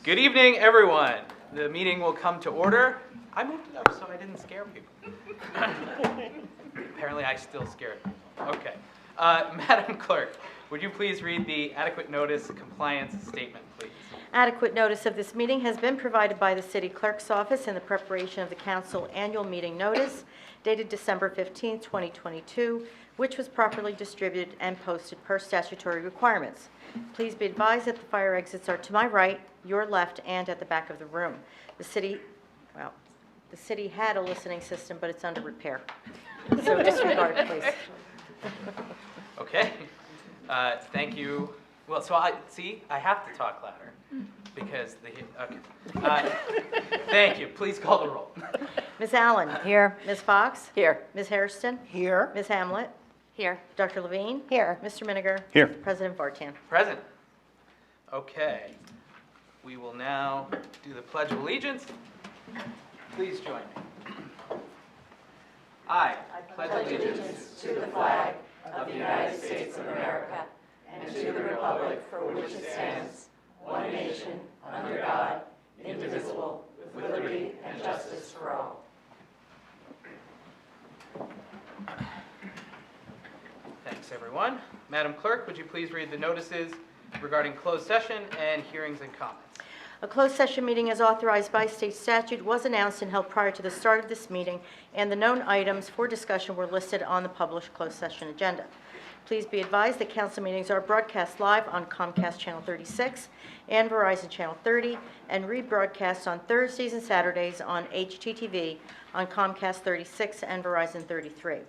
Good evening, everyone. The meeting will come to order. I moved it up so I didn't scare people. Apparently, I still scared people. Okay. Madam Clerk, would you please read the adequate notice compliance statement, please? Adequate notice of this meeting has been provided by the City Clerk's Office in the preparation of the Council Annual Meeting Notice dated December 15, 2022, which was properly distributed and posted per statutory requirements. Please be advised that the fire exits are to my right, your left, and at the back of the room. The city had a listening system, but it's under repair. So disregard, please. Okay. Thank you. Well, so I have to talk louder because okay. Thank you. Please call the roll. Ms. Allen? Here. Ms. Fox? Here. Ms. Hairston? Here. Ms. Hamlet? Here. Dr. Levine? Here. Mr. Miniger? Here. President Vartan? Present. Okay. We will now do the Pledge of Allegiance. Please join me. I pledge allegiance to the flag of the United States of America and to the republic for which it stands, one nation, under God, indivisible, with liberty and justice for all. Thanks, everyone. Madam Clerk, would you please read the notices regarding closed session and hearings and comments? A closed session meeting as authorized by state statute was announced and held prior to the start of this meeting, and the known items for discussion were listed on the published closed session agenda. Please be advised that council meetings are broadcast live on Comcast Channel 36 and Verizon Channel 30, and rebroadcast on Thursdays and Saturdays on HTTV on Comcast 36 and Verizon 33.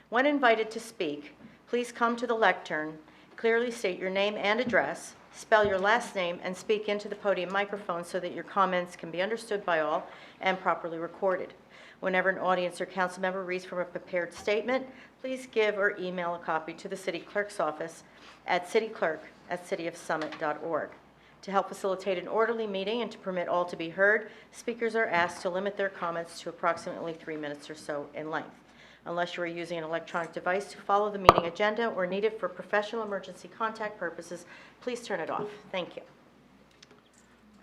When invited to speak, please come to the lectern, clearly state your name and address, spell your last name, and speak into the podium microphone so that your comments can be understood by all and properly recorded. Whenever an audience or council member reads from a prepared statement, please give or email a copy to the City Clerk's office at cityclerk@cityofsummit.org. To help facilitate an orderly meeting and to permit all to be heard, speakers are asked to limit their comments to approximately 3 minutes or so in length. Unless you are using an electronic device to follow the meeting agenda or need it for professional emergency contact purposes, please turn it off. Thank you.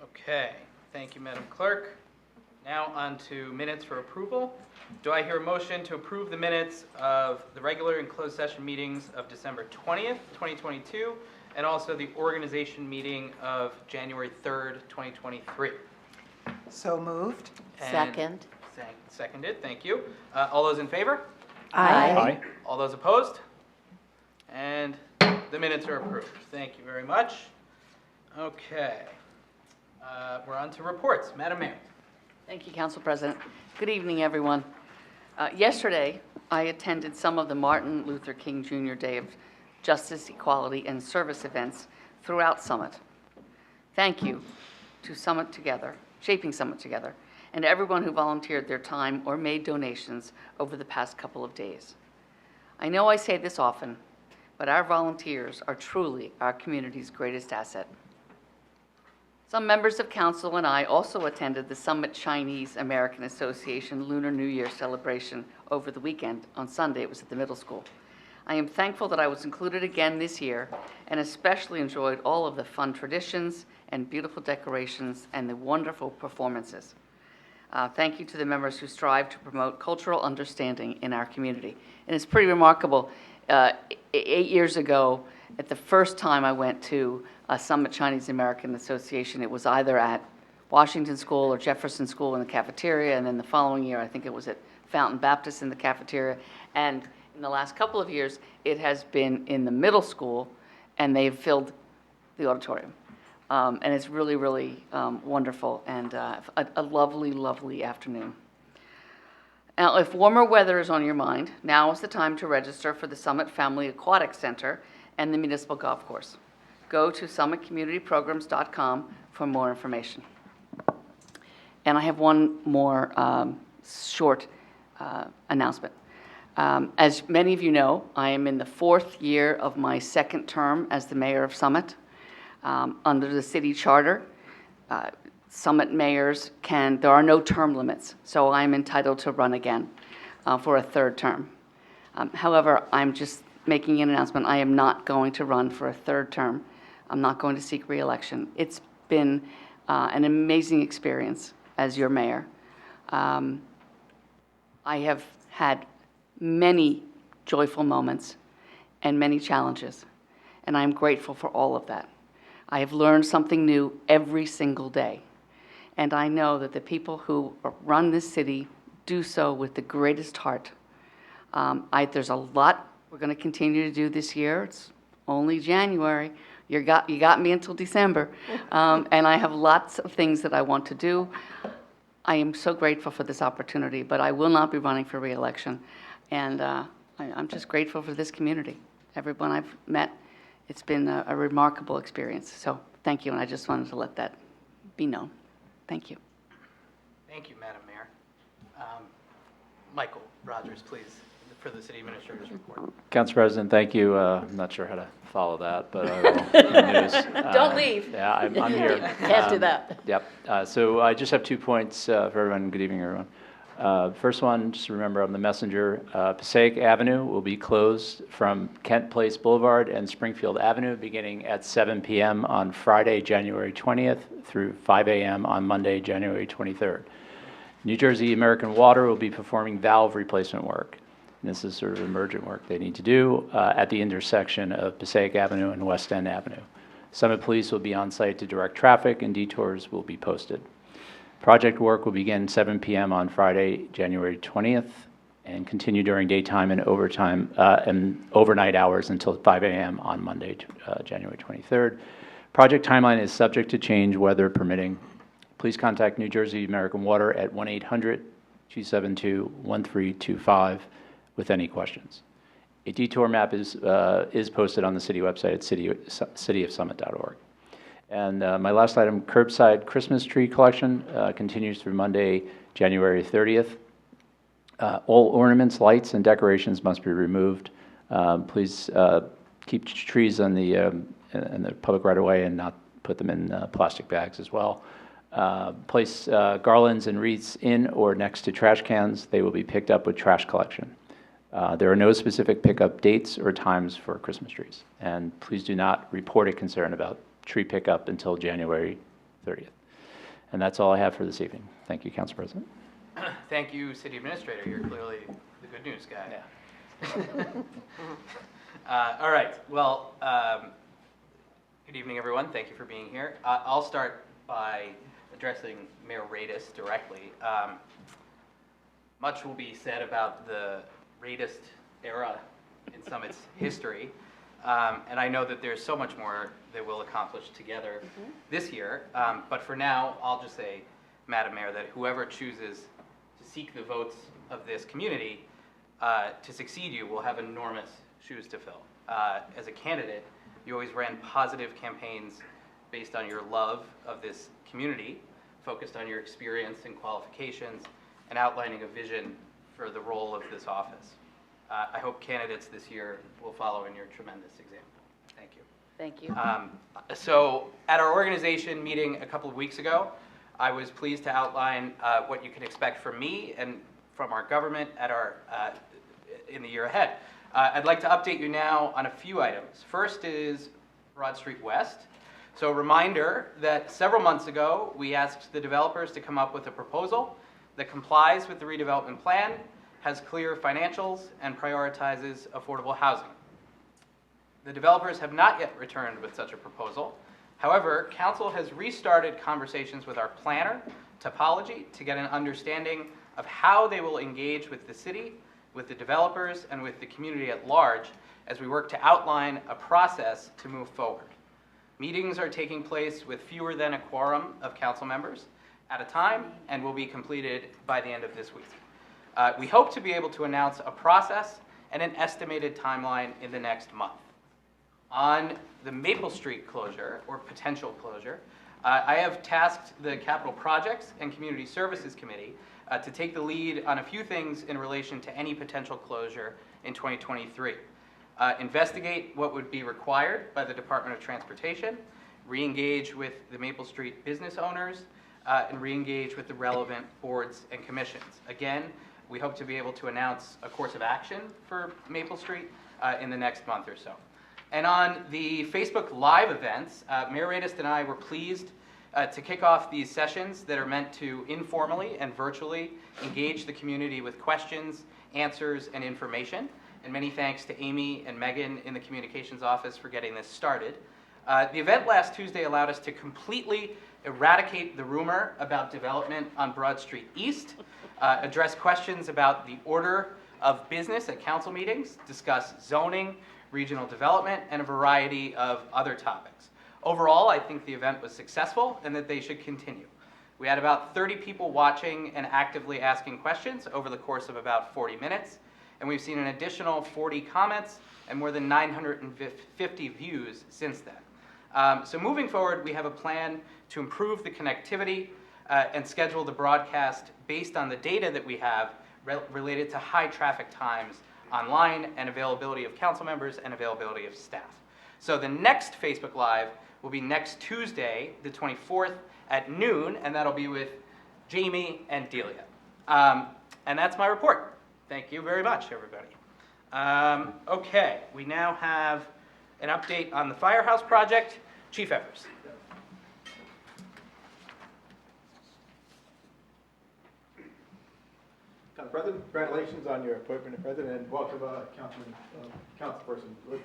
Okay. Thank you, Madam Clerk. Now on to minutes for approval. Do I hear a motion to approve the minutes of the regular and closed session meetings of December 20th, 2022, and also the organization meeting of January 3rd, 2023? So moved. And Second. Seconded. Thank you. All those in favor? Aye. All those opposed? And the minutes are approved. Thank you very much. Okay. We're on to reports. Madam Mayor. Thank you, Council President. Good evening, everyone. Yesterday, I attended some of the Martin Luther King Jr. Day of Justice, Equality, and Service events throughout Summit. Thank you to Summit Together, Shaping Summit Together, and everyone who volunteered their time or made donations over the past couple of days. I know I say this often, but our volunteers are truly our community's greatest asset. Some members of council and I also attended the Summit Chinese American Association Lunar New Year celebration over the weekend. On Sunday, it was at the middle school. I am thankful that I was included again this year and especially enjoyed all of the fun traditions and beautiful decorations and the wonderful performances. Thank you to the members who strive to promote cultural understanding in our community. And it's pretty remarkable. 8 years ago, at the first time I went to a Summit Chinese American Association, it was either at Washington School or Jefferson School in the cafeteria, and then the following year, I think it was at Fountain Baptist in the cafeteria. And in the last couple of years, it has been in the middle school, and they've filled the auditorium. And it's really, really wonderful and a lovely, lovely afternoon. Now, if warmer weather is on your mind, now is the time to register for the Summit Family Aquatic Center and the Municipal Golf Course. Go to summitcommunityprograms.com for more information. And I have one more short announcement. As many of you know, I am in the 4th year of my 2nd term as the mayor of Summit. Under the city charter, Summit mayors there are no term limits, so I'm entitled to run again for a 3rd term. However, I'm just making an announcement. I am not going to run for a 3rd term. I'm not going to seek re-election. It's been an amazing experience as your mayor. I have had many joyful moments and many challenges, and I'm grateful for all of that. I have learned something new every single day, and I know that the people who run this city do so with the greatest heart. There's a lot we're going to continue to do this year. It's only January. You got me until December, and I have lots of things that I want to do. I am so grateful for this opportunity, but I will not be running for re-election, and I'm just grateful for this community. Everyone I've met, it's been a remarkable experience. So thank you, and I just wanted to let that be known. Thank you. Thank you, Madam Mayor. Michael Rogers, please, for the city administrator's report. Council President, thank you. I'm not sure how to follow that, but I will. Good news. Don't leave. Yeah, I'm here. Can't do that. Yep. So I just have 2 points for everyone. Good evening, everyone. First one, just remember on the messenger, Passaic Avenue will be closed from Kent Place Boulevard and Springfield Avenue beginning at 7 p.m. on Friday, January 20th through 5 a.m. on Monday, January 23rd. New Jersey American Water will be performing valve replacement work. And this is sort of emergent work they need to do at the intersection of Passaic Avenue and West End Avenue. Summit Police will be on site to direct traffic, and detours will be posted. Project work will begin 7 p.m. on Friday, January 20th, and continue during daytime and overtime and overnight hours until 5 a.m. on Monday, January 23rd. Project timeline is subject to change, weather permitting. Please contact New Jersey American Water at 1-800-272-1325 with any questions. A detour map is posted on the city website at cityofsummit.org. And my last item, curbside Christmas tree collection continues through Monday, January 30th. All ornaments, lights, and decorations must be removed. Please keep trees in the public right-of-way and not put them in plastic bags as well. Place garlands and wreaths in or next to trash cans. They will be picked up with trash collection. There are no specific pickup dates or times for Christmas trees. And please do not report a concern about tree pickup until January 30th. And that's all I have for this evening. Thank you, Council President. Thank you, City Administrator. You're clearly the good news guy. Yeah. All right. Well, good evening, everyone. Thank you for being here. I'll start by addressing Mayor Radis directly. Much will be said about the Radis era in Summit's history. And I know that there's so much more that we'll accomplish together this year. But for now, I'll just say, Madam Mayor, that whoever chooses to seek the votes of this community to succeed you will have enormous shoes to fill. As a candidate, you always ran positive campaigns based on your love of this community, focused on your experience and qualifications, and outlining a vision for the role of this office. I hope candidates this year will follow in your tremendous example. Thank you. Thank you. So at our organization meeting a couple of weeks ago, I was pleased to outline what you can expect from me and from our government at in the year ahead. I'd like to update you now on a few items. First is Broad Street West. So a reminder that several months ago, we asked the developers to come up with a proposal that complies with the redevelopment plan, has clear financials, and prioritizes affordable housing. The developers have not yet returned with such a proposal. However, Council has restarted conversations with our planner, Topology, to get an understanding of how they will engage with the city, with the developers, and with the community at large as we work to outline a process to move forward. Meetings are taking place with fewer than a quorum of council members at a time and will be completed by the end of this week. We hope to be able to announce a process and an estimated timeline in the next month. On the Maple Street closure, or potential closure, I have tasked the Capital Projects and Community Services Committee to take the lead on a few things in relation to any potential closure in 2023. Investigate what would be required by the Department of Transportation, re-engage with the Maple Street business owners, and re-engage with the relevant boards and commissions. Again, we hope to be able to announce a course of action for Maple Street in the next month or so. And on the Facebook Live events, Mayor Radis and I were pleased to kick off these sessions that are meant to informally and virtually engage the community with questions, answers, and information. And many thanks to Amy and Megan in the communications office for getting this started. The event last Tuesday allowed us to completely eradicate the rumor about development on Broad Street East, address questions about the order of business at council meetings, discuss zoning, regional development, and a variety of other topics. Overall, I think the event was successful and that they should continue. We had about 30 people watching and actively asking questions over the course of about 40 minutes, and we've seen an additional 40 comments and more than 950 views since then. So moving forward, we have a plan to improve the connectivity and schedule the broadcast based on the data that we have related to high traffic times online and availability of council members and availability of staff. So the next Facebook Live will be next Tuesday, the 24th at noon, and that'll be with Jamie and Delia. And that's my report. Thank you very much, everybody. Okay, we now have an update on the Firehouse project. Chief Evers. Council President, congratulations on your appointment to President, and welcome, Councilperson to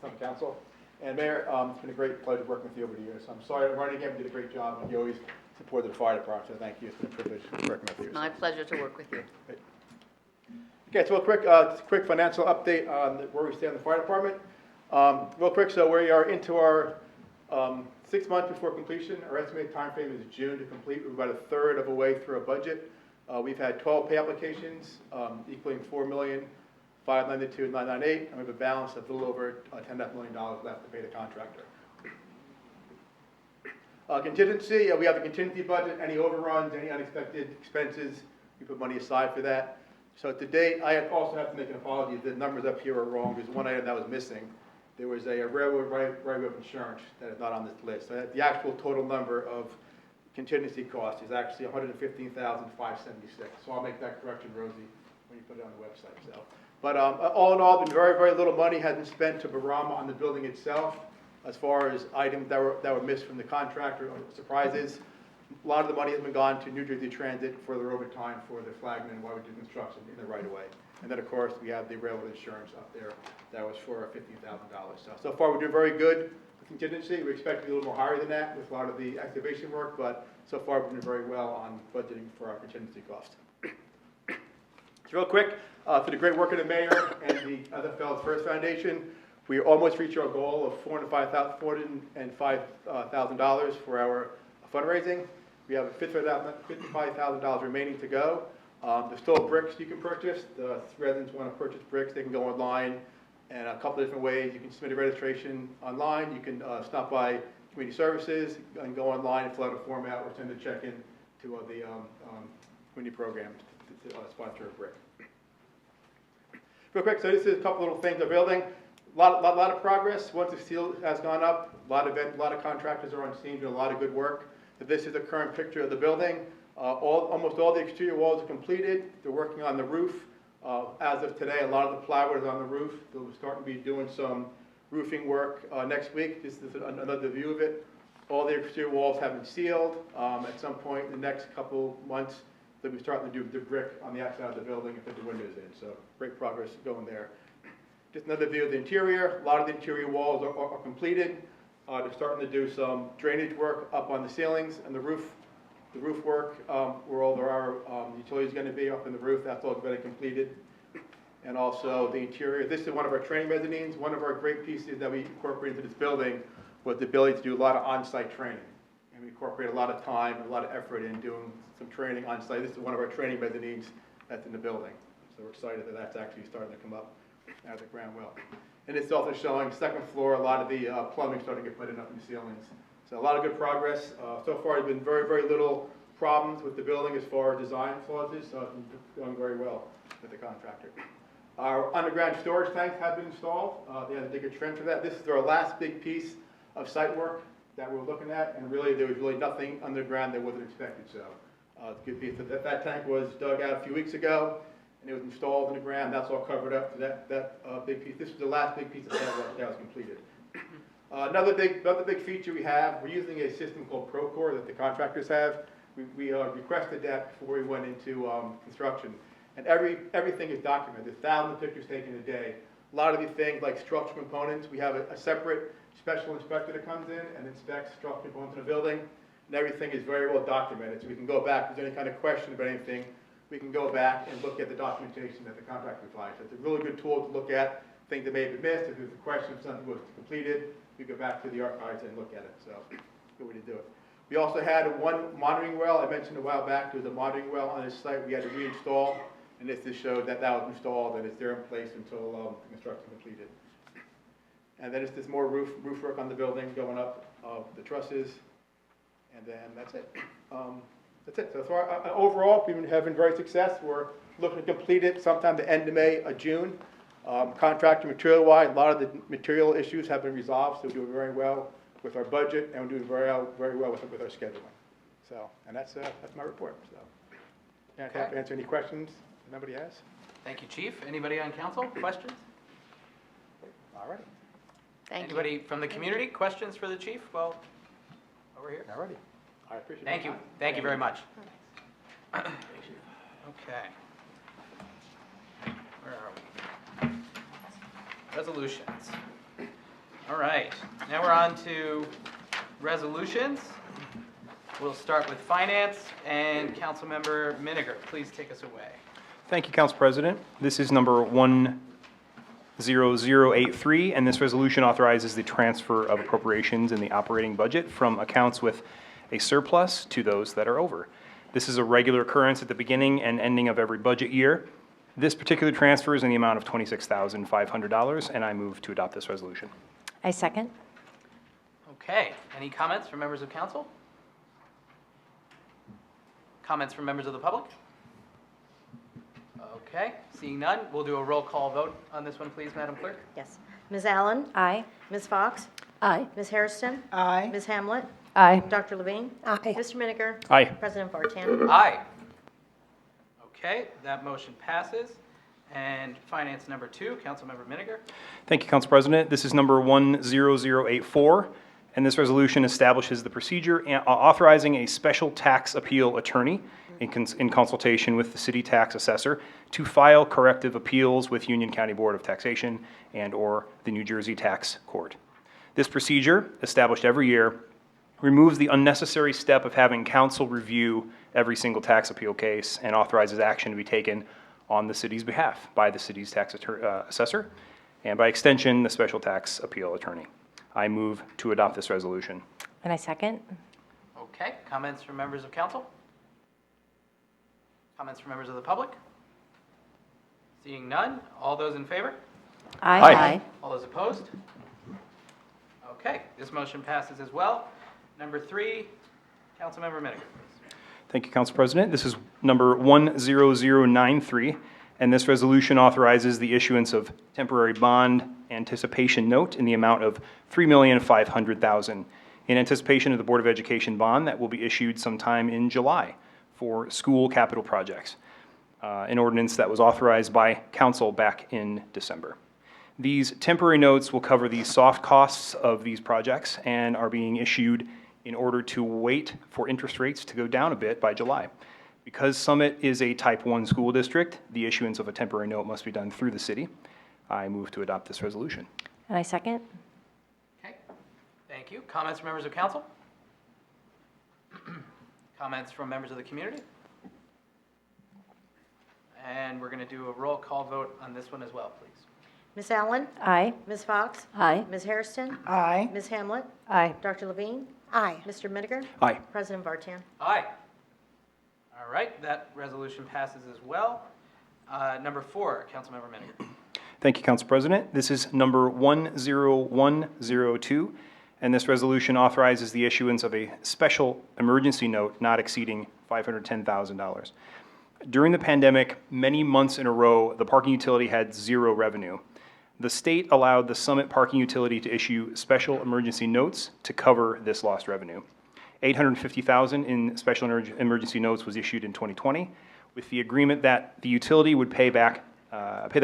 the Council. And Mayor, it's been a great pleasure working with you over the years. I'm sorry I'm running again, but you did a great job, and you always supported the fire department, so thank you. It's been a privilege working with you. My pleasure to work with you. Great. Okay, so just a quick financial update on where we stand in the fire department. Real quick, so we are into our 6 months before completion. Our estimated time frame is June to complete. We're about a third of a way through a budget. We've had 12 pay applications equaling $4,592,998, and we have a balance of a little over $10.5 million left to pay the contractor. Contingency, we have a contingency budget. Any overruns, any unexpected expenses, we put money aside for that. So to date, I also have to make an apology. The numbers up here are wrong. There's one item that was missing. There was a railroad right-of insurance that is not on this list. So the actual total number of contingency cost is actually $115,576. So I'll make that correction, Rosie, when you put it on the website. So, but all in all, been very little money has been spent to Barama on the building itself, as far as items that were missed from the contractor or surprises. A lot of the money has been gone to New Jersey Transit for their overtime for the flagman while we do construction in the right of way. And then of course we have the railroad insurance up there that was for $15,000. So far we're doing very good. Contingency, we expect to be a little more higher than that with a lot of the excavation work, but so far we're doing very well on budgeting for our contingency cost. So real quick, for the great work of the mayor and the other fellows First Foundation, we almost reached our goal of $405,000 for our fundraising. We have $55,000 remaining to go. There's still bricks you can purchase. The residents want to purchase bricks, they can go online. And a couple of different ways. You can submit a registration online. You can stop by community services and go online and fill out a form out or send a check in to the community program to sponsor a brick. Real quick, so this is a couple little things they're building. A lot of progress. Once the steel has gone up, a lot of contractors are on scene doing a lot of good work. But this is the current picture of the building. Almost all the exterior walls are completed. They're working on the roof. As of today, a lot of the plywood is on the roof. They'll start to be doing some roofing work next week. This is another view of it. All the exterior walls have been sealed. At some point in the next couple months, they'll be starting to do the brick on the outside of the building and put the windows in. So great progress going there. Just another view of the interior. A lot of the interior walls are completed. They're starting to do some drainage work up on the ceilings and the roof. The roof work, where all there are utilities going to be up in the roof, that's all been completed. And also the interior. This is one of our training mezzanines. One of our great pieces that we incorporated into this building was the ability to do a lot of on-site training. And we incorporate a lot of time, a lot of effort in doing some training on-site. This is one of our training mezzanines that's in the building. So we're excited that that's actually starting to come up out of the ground well. And it's also showing second floor, a lot of the plumbing starting to get put in up in the ceilings. So a lot of good progress. So far, there's been very little problems with the building as far as design flaws is, so it's been going very well with the contractor. Our underground storage tanks have been installed. They had to dig a trench for that. This is our last big piece of site work that we're looking at, and really there was really nothing underground that wasn't expected. So it's a good piece. That tank was dug out a few weeks ago, and it was installed in the ground. That's all covered up. So that big piece. This is the last big piece of site work that was completed. Another big feature we have, we're using a system called Procore that the contractors have. We requested that before we went into construction. And everything is documented. There's thousands of pictures taken a day. A lot of these things like structural components, we have a separate special inspector that comes in and inspects structural components in a building. And everything is very well documented. So we can go back, if there's any kind of question about anything, we can go back and look at the documentation that the contractor provides. So it's a really good tool to look at things that may have been missed. If there's a question if something was completed, we go back to the archives and look at it. So good way to do it. We also had one monitoring well. I mentioned a while back there was a monitoring well on this site we had to reinstall. And this just showed that was installed and it's there in place until the construction completed. And then it's this more roof work on the building going up the trusses. And then that's it. That's it. So far, overall, we've been having great success. We're looking to complete it sometime the end of May or June. Contractor material-wise, a lot of the material issues have been resolved, so we're doing very well with our budget, and we're doing very well with our scheduling. So, and that's my report. So, yeah, happy to answer any questions if nobody has. Thank you, Chief. Anybody on council? Questions? All right. Thank you. Anybody from the community? Questions for the chief? Well, over here. All righty. I appreciate it. Thank you. Thank you very much. Okay. Where are we? Resolutions. All right. Now we're on to resolutions. We'll start with finance, and Councilmember Miniger, please take us away. Thank you, Council President. This is number 10083, and this resolution authorizes the transfer of appropriations in the operating budget from accounts with a surplus to those that are over. This is a regular occurrence at the beginning and ending of every budget year. This particular transfer is in the amount of $26,500, and I move to adopt this resolution. I second. Okay. Any comments from members of council? Comments from members of the public? Okay. Seeing none, we'll do a roll call vote on this one, please, Madam Clerk. Yes. Ms. Allen? Aye. Ms. Fox? Aye. Ms. Hairston? Aye. Ms. Hamlet? Aye. Dr. Levine? Aye. Mr. Miniger? Aye. President Vartan? Aye. Okay, that motion passes. And finance number 2, Councilmember Miniger. Thank you, Council President. This is number 10084, and this resolution establishes the procedure authorizing a special tax appeal attorney in consultation with the city tax assessor to file corrective appeals with Union County Board of Taxation and/or the New Jersey Tax Court. This procedure, established every year, removes the unnecessary step of having council review every single tax appeal case and authorizes action to be taken on the city's behalf by the city's tax assessor and by extension, the special tax appeal attorney. I move to adopt this resolution. And I second. Okay, comments from members of council? Comments from members of the public? Seeing none, all those in favor? Aye. All those opposed? Okay, this motion passes as well. Number 3, Councilmember Miniger, please. Thank you, Council President. This is number 10093, and this resolution authorizes the issuance of temporary bond anticipation note in the amount of $3,500,000 in anticipation of the Board of Education bond that will be issued sometime in July for school capital projects, an ordinance that was authorized by council back in December. These temporary notes will cover the soft costs of these projects and are being issued in order to wait for interest rates to go down a bit by July. Because Summit is a Type 1 school district, the issuance of a temporary note must be done through the city. I move to adopt this resolution. And I second. Okay, thank you. Comments from members of council? Comments from members of the community? And we're going to do a roll call vote on this one as well, please. Ms. Allen? Aye. Ms. Fox? Aye. Ms. Hairston? Aye. Ms. Hamlet? Aye. Dr. Levine? Aye. Mr. Miniger? Aye. President Vartan? Aye. All right, that resolution passes as well. Number 4, Councilmember Miniger. Thank you, Council President. This is number 10102, and this resolution authorizes the issuance of a special emergency note not exceeding $510,000. During the pandemic, many months in a row, the parking utility had zero revenue. The state allowed the Summit Parking Utility to issue special emergency notes to cover this lost revenue. $850,000 in special emergency notes was issued in 2020, with the agreement that the utility would pay that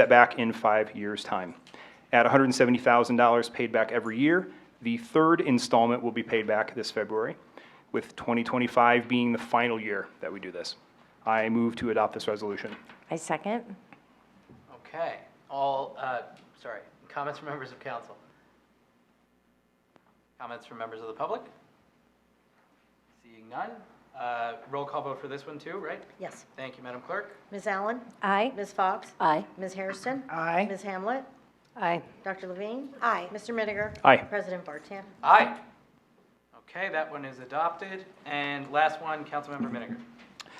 back in 5 years' time. At $170,000 paid back every year, The third installment will be paid back this February, with 2025 being the final year that we do this. I move to adopt this resolution. I second. Okay, comments from members of council? Comments from members of the public? Seeing none, roll call vote for this one too, right? Yes. Thank you, Madam Clerk. Ms. Allen? Aye. Ms. Fox? Aye. Ms. Hairston? Aye. Ms. Hamlet? Aye. Dr. Levine? Aye. Mr. Mittiger? Aye. President Bartan? Aye. Okay, that one is adopted. And last one, Councilmember Miniger.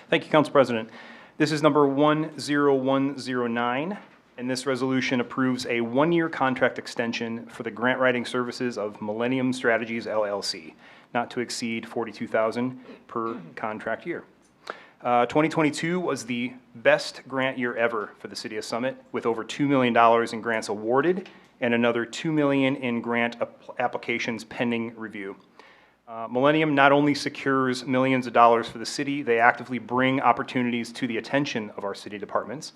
Thank you, Council President. This is number 10109, and this resolution approves a one-year contract extension for the grant writing services of Millennium Strategies LLC, not to exceed $42,000 per contract year. 2022 was the best grant year ever for the City of Summit, with over $2 million in grants awarded and another $2 million in grant applications pending review. Millennium not only secures millions of dollars for the city, they actively bring opportunities to the attention of our city departments.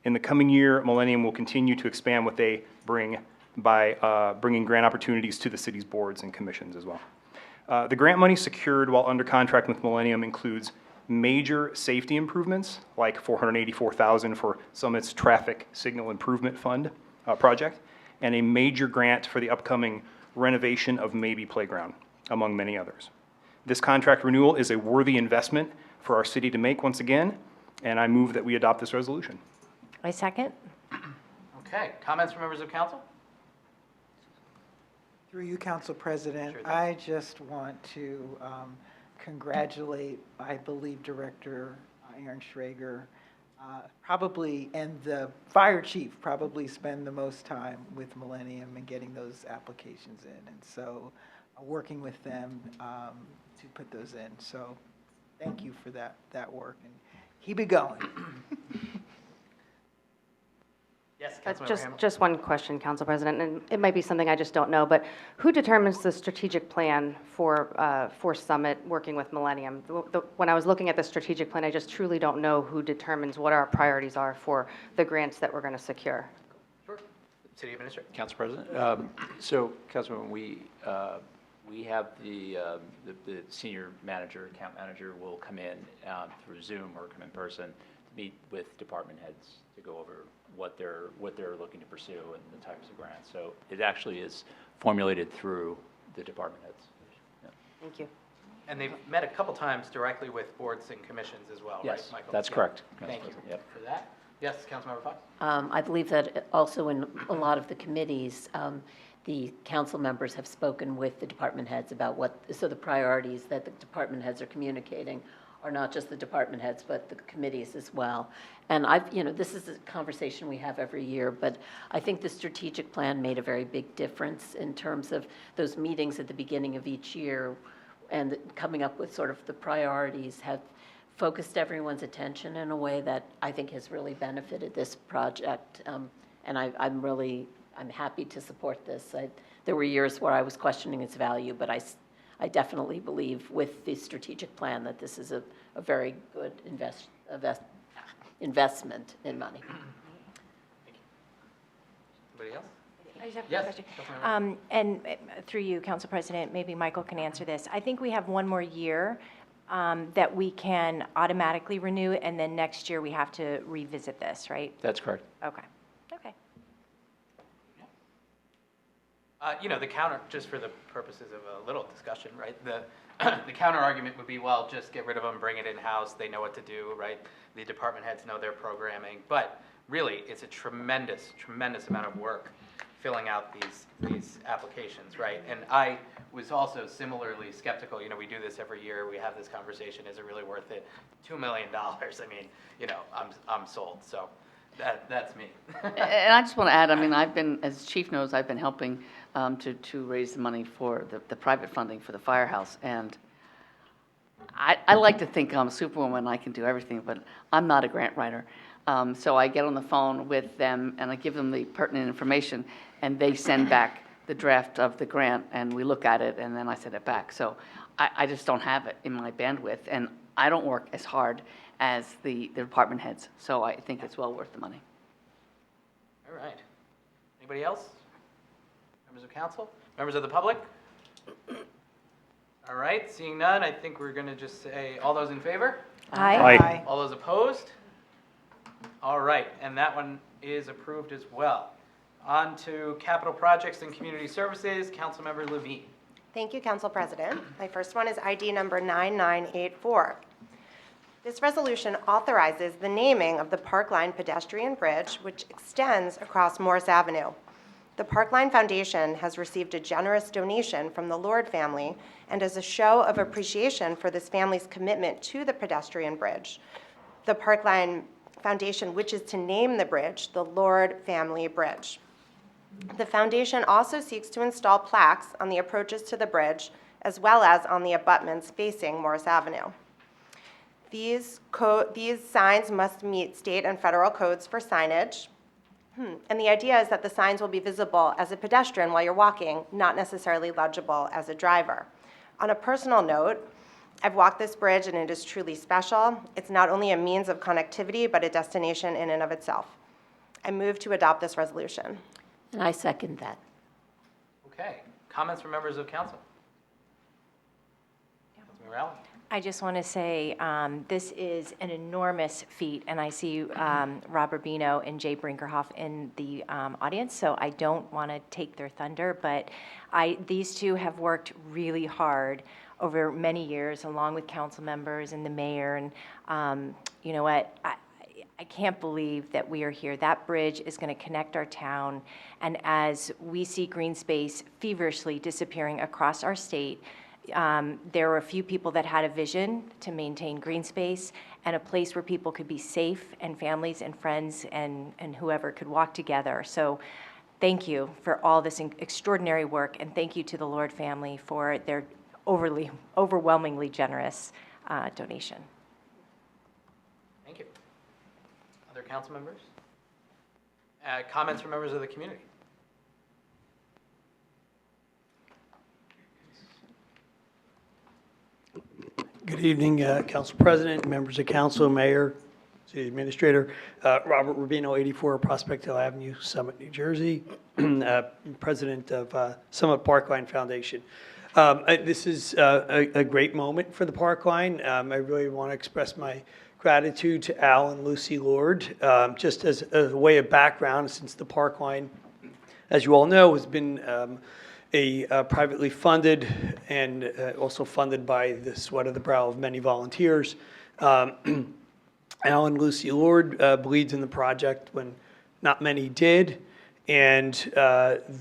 In the coming year, Millennium will continue to expand what they bring by bringing grant opportunities to the city's boards and commissions as well. The grant money secured while under contract with Millennium includes major safety improvements, like $484,000 for Summit's Traffic Signal Improvement Fund project, and a major grant for the upcoming renovation of Maybe Playground, among many others. This contract renewal is a worthy investment for our city to make once again, and I move that we adopt this resolution. I second. Okay, comments from members of council? Through you, Council President, Sure thing. I just want to congratulate, I believe, Director Aaron Schrager, probably, and the fire chief probably spend the most time with Millennium and getting those applications in. And so working with them to put those in. So thank you for that work, and keep it going. Yes, Councilmember Just, Hamilton. just one question, Council President, and it might be something I just don't know, but who determines the strategic plan for Summit working with Millennium? When I was looking at the strategic plan, I just truly don't know who determines what our priorities are for the grants that we're going to secure. Sure. City Administrator. Council President, so Councilman, we have the senior manager, account manager will come in through Zoom or come in person to meet with department heads to go over what they're looking to pursue and the types of grants. So it actually is formulated through the department heads. Yeah. Thank you. And they've met a couple times directly with boards and commissions as well, right, Yes, Michael? that's Yeah. correct. Thank you Yep. for that. Yes, Councilmember Fox? I believe that also in a lot of the committees, the council members have spoken with the department heads about so the priorities that the department heads are communicating are not just the department heads, but the committees as well. And this is a conversation we have every year, but I think the strategic plan made a very big difference in terms of those meetings at the beginning of each year and coming up with sort of the priorities have focused everyone's attention in a way that I think has really benefited this project. And I'm happy to support this. There were years where I was questioning its value, but I definitely believe with the strategic plan that this is a very good investment in money. Anybody else? I just have a Yes, question. Councilmember. And through you, Council President, maybe Michael can answer this. I think we have one more year that we can automatically renew, and then next year we have to revisit this, right? That's correct. Okay. Okay. The counter, just for the purposes of a little discussion, right? The counter argument would be, well, just get rid of them, bring it in-house, they know what to do, right? The department heads know their programming, but really, it's a tremendous, tremendous amount of work filling out these applications, right? And I was also similarly skeptical, we do this every year, we have this conversation, is it really worth it? $2 million, I mean, I'm sold, so that's me. And I just want to add, I've been, as Chief knows, I've been helping to raise the money for the private funding for the Firehouse. And I like to think I'm a superwoman, I can do everything, but I'm not a grant writer. So I get on the phone with them and I give them the pertinent information and they send back the draft of the grant and we look at it and then I send it back. So I just don't have it in my bandwidth and I don't work as hard as the department heads. So I think it's well worth the money. All right. Anybody else? Members of council? Members of the public? All right, seeing none, I think we're going to just say, all those in favor? Aye. All those opposed? All right, and that one is approved as well. On to capital projects and community services, Councilmember Levine. Thank you, Council President. My first one is ID number 9984. This resolution authorizes the naming of the Parkline pedestrian bridge, which extends across Morris Avenue. The Parkline Foundation has received a generous donation from the Lord family, and as a show of appreciation for this family's commitment to the pedestrian bridge, the Parkline Foundation wishes to name the bridge the Lord Family Bridge. The foundation also seeks to install plaques on the approaches to the bridge, as well as on the abutments facing Morris Avenue. These signs must meet state and federal codes for signage, and the idea is that the signs will be visible as a pedestrian while you're walking, not necessarily legible as a driver. On a personal note, I've walked this bridge and it is truly special. It's not only a means of connectivity, but a destination in and of itself. I move to adopt this resolution. And I second that. Okay, comments from members of council? Councilmember Allen? I just want to say this is an enormous feat, and I see Rob Rubino and Jay Brinkerhoff in the audience, so I don't want to take their thunder, but these two have worked really hard over many years, along with council members and the mayor, and you know what? I can't believe that we are here. That bridge is going to connect our town, and as we see green space feverishly disappearing across our state, there were a few people that had a vision to maintain green space and a place where people could be safe, and families and friends and whoever could walk together. So thank you for all this extraordinary work, and thank you to the Lord family for their overwhelmingly generous donation. Thank you. Other council members? Comments from members of the community? Good evening, Council President, members of council, mayor, city administrator. Robert Rubino, 84 Prospect Hill Avenue, Summit, New Jersey, president of Summit Parkline Foundation. This is a great moment for the Parkline. I really want to express my gratitude to Al and Lucy Lord. Just as a way of background, since the Parkline, as you all know, has been a privately funded and also funded by the sweat of the brow of many volunteers. Al and Lucy Lord believed in the project when not many did, and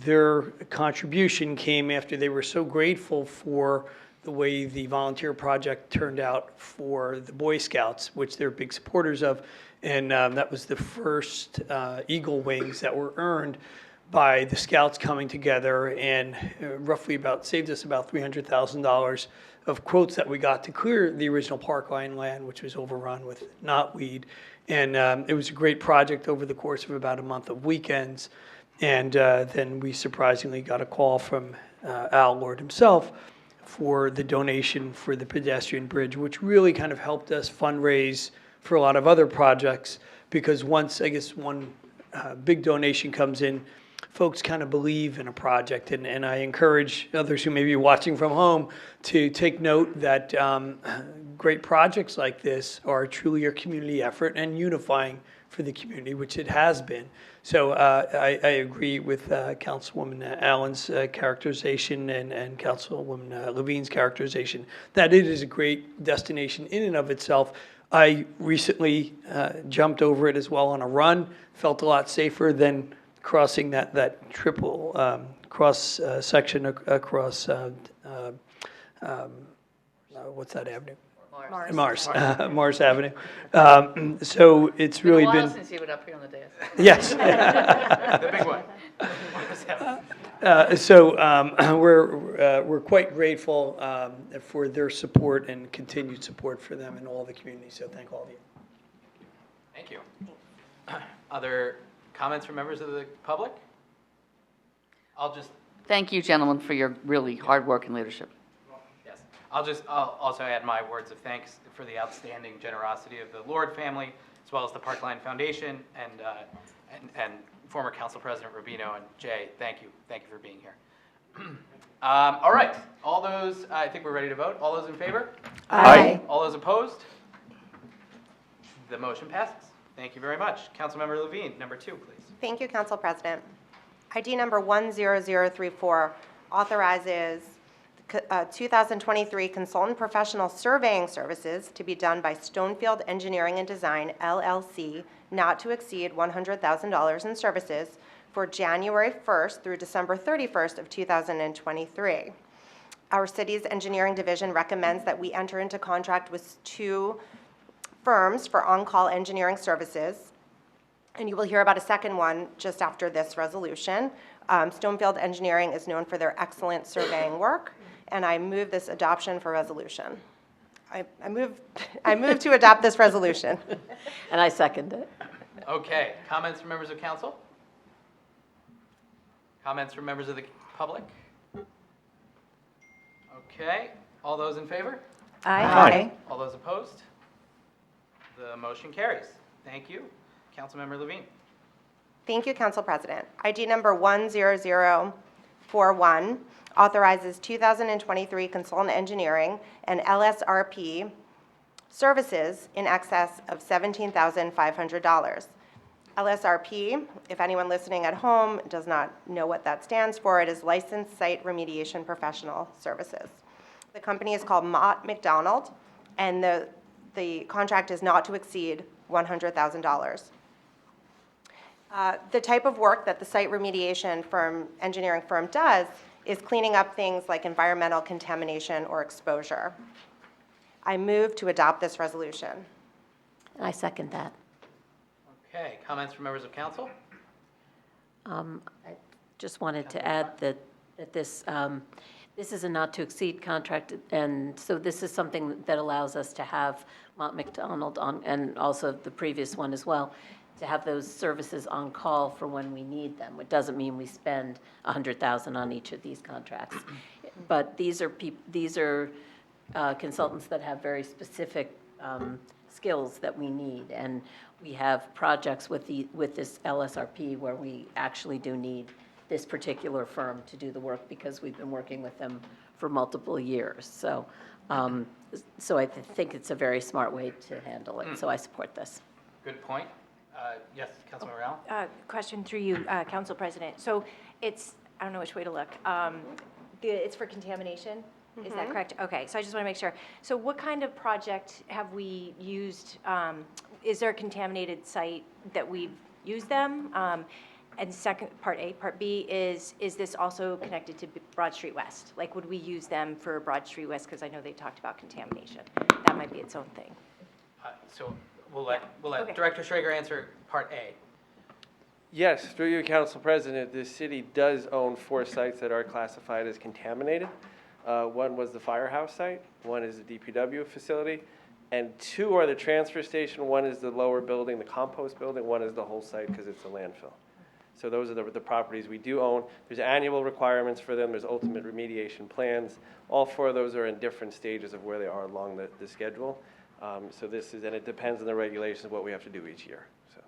their contribution came after they were so grateful for the way the volunteer project turned out for the Boy Scouts, which they're big supporters of, and that was the first Eagle Wings that were earned by the Scouts coming together, and roughly saved us about $300,000 of quotes that we got to clear the original Parkline land, which was overrun with knotweed. And it was a great project over the course of about a month of weekends. And then we surprisingly got a call from Al Lord himself for the donation for the pedestrian bridge, which really kind of helped us fundraise for a lot of other projects, because once, I guess, one big donation comes in, folks kind of believe in a project, and I encourage others who may be watching from home to take note that great projects like this are truly a community effort and unifying for the community, which it has been. So I agree with Councilwoman Allen's characterization and Councilwoman Levine's characterization that it is a great destination in and of itself. I recently jumped over it as well on a run, felt a lot safer than crossing that triple cross section across what's that avenue? Mars Avenue. So it's really Been a while been since you were up here on the dais. yes. The big one. So we're quite grateful for their support and continued support for them and all the community. So thank all of you. Thank you. Other comments from members of the public? Thank you, gentlemen, for your really hard work and leadership. Yes. I'll also add my words of thanks for the outstanding generosity of the Lord family, as well as the Parkline Foundation, and former Council President Rubino and Jay. Thank you for being here. All right, all those, I think we're ready to vote. All those in favor? Aye. All those opposed? The motion passes. Thank you very much. Councilmember Levine, number 2, please. Thank you, Council President. ID number 10034 authorizes 2023 consultant professional surveying services to be done by Stonefield Engineering and Design, LLC, not to exceed $100,000 in services for January 1st through December 31st of 2023. Our city's engineering division recommends that we enter into contract with 2 firms for on-call engineering services, and you will hear about a second one just after this resolution. Stonefield Engineering is known for their excellent surveying work, and I move this adoption for resolution. I move to adopt this resolution. And I second it. Okay, comments from members of council? Comments from members of the public? Okay, all those in favor? Aye. All those opposed? The motion carries. Thank you. Councilmember Levine. Thank you, Council President. ID number 10041 authorizes 2023 consultant engineering and LSRP services in excess of $17,500. LSRP, if anyone listening at home does not know what that stands for, it is Licensed Site Remediation Professional Services. The company is called Mott McDonald, and the contract is not to exceed $100,000. The type of work that the site remediation engineering firm does is cleaning up things like environmental contamination or exposure. I move to adopt this resolution. And I second that. Okay, comments from members of council? I just wanted to add that this is a not-to-exceed contract, and so this is something that allows us to have Mott McDonald on, and also the previous one as well, to have those services on call for when we need them. It doesn't mean we spend $100,000 on each of these contracts. But these are consultants that have very specific skills that we need, and we have projects with this LSRP where we actually do need this particular firm to do the work because we've been working with them for multiple years. So, so I think it's a very smart way to handle it. So I support this. Good point. Yes, Councilmember Allen? Question through you, Council President. So it's, I don't know which way to look. It's for contamination, is that correct? Okay, so I just want to make sure. So what kind of project have we used? Is there a contaminated site that we've used them? And second, part A. Part B is this also connected to Broad Street West? Like, would we use them for Broad Street West? Because I know they talked about contamination. That might be its own thing. So we'll let Okay. Director Schrager answer part A. Yes, through you, Council President, the city does own 4 sites that are classified as contaminated. One was the Firehouse site, one is the DPW facility, and 2 are the transfer station. One is the lower building, the compost building, one is the whole site because it's a landfill. So those are the properties we do own. There's annual requirements for them, there's ultimate remediation plans. All 4 of those are in different stages of where they are along the schedule. So this is, and it depends on the regulations of what we have to do each year. So,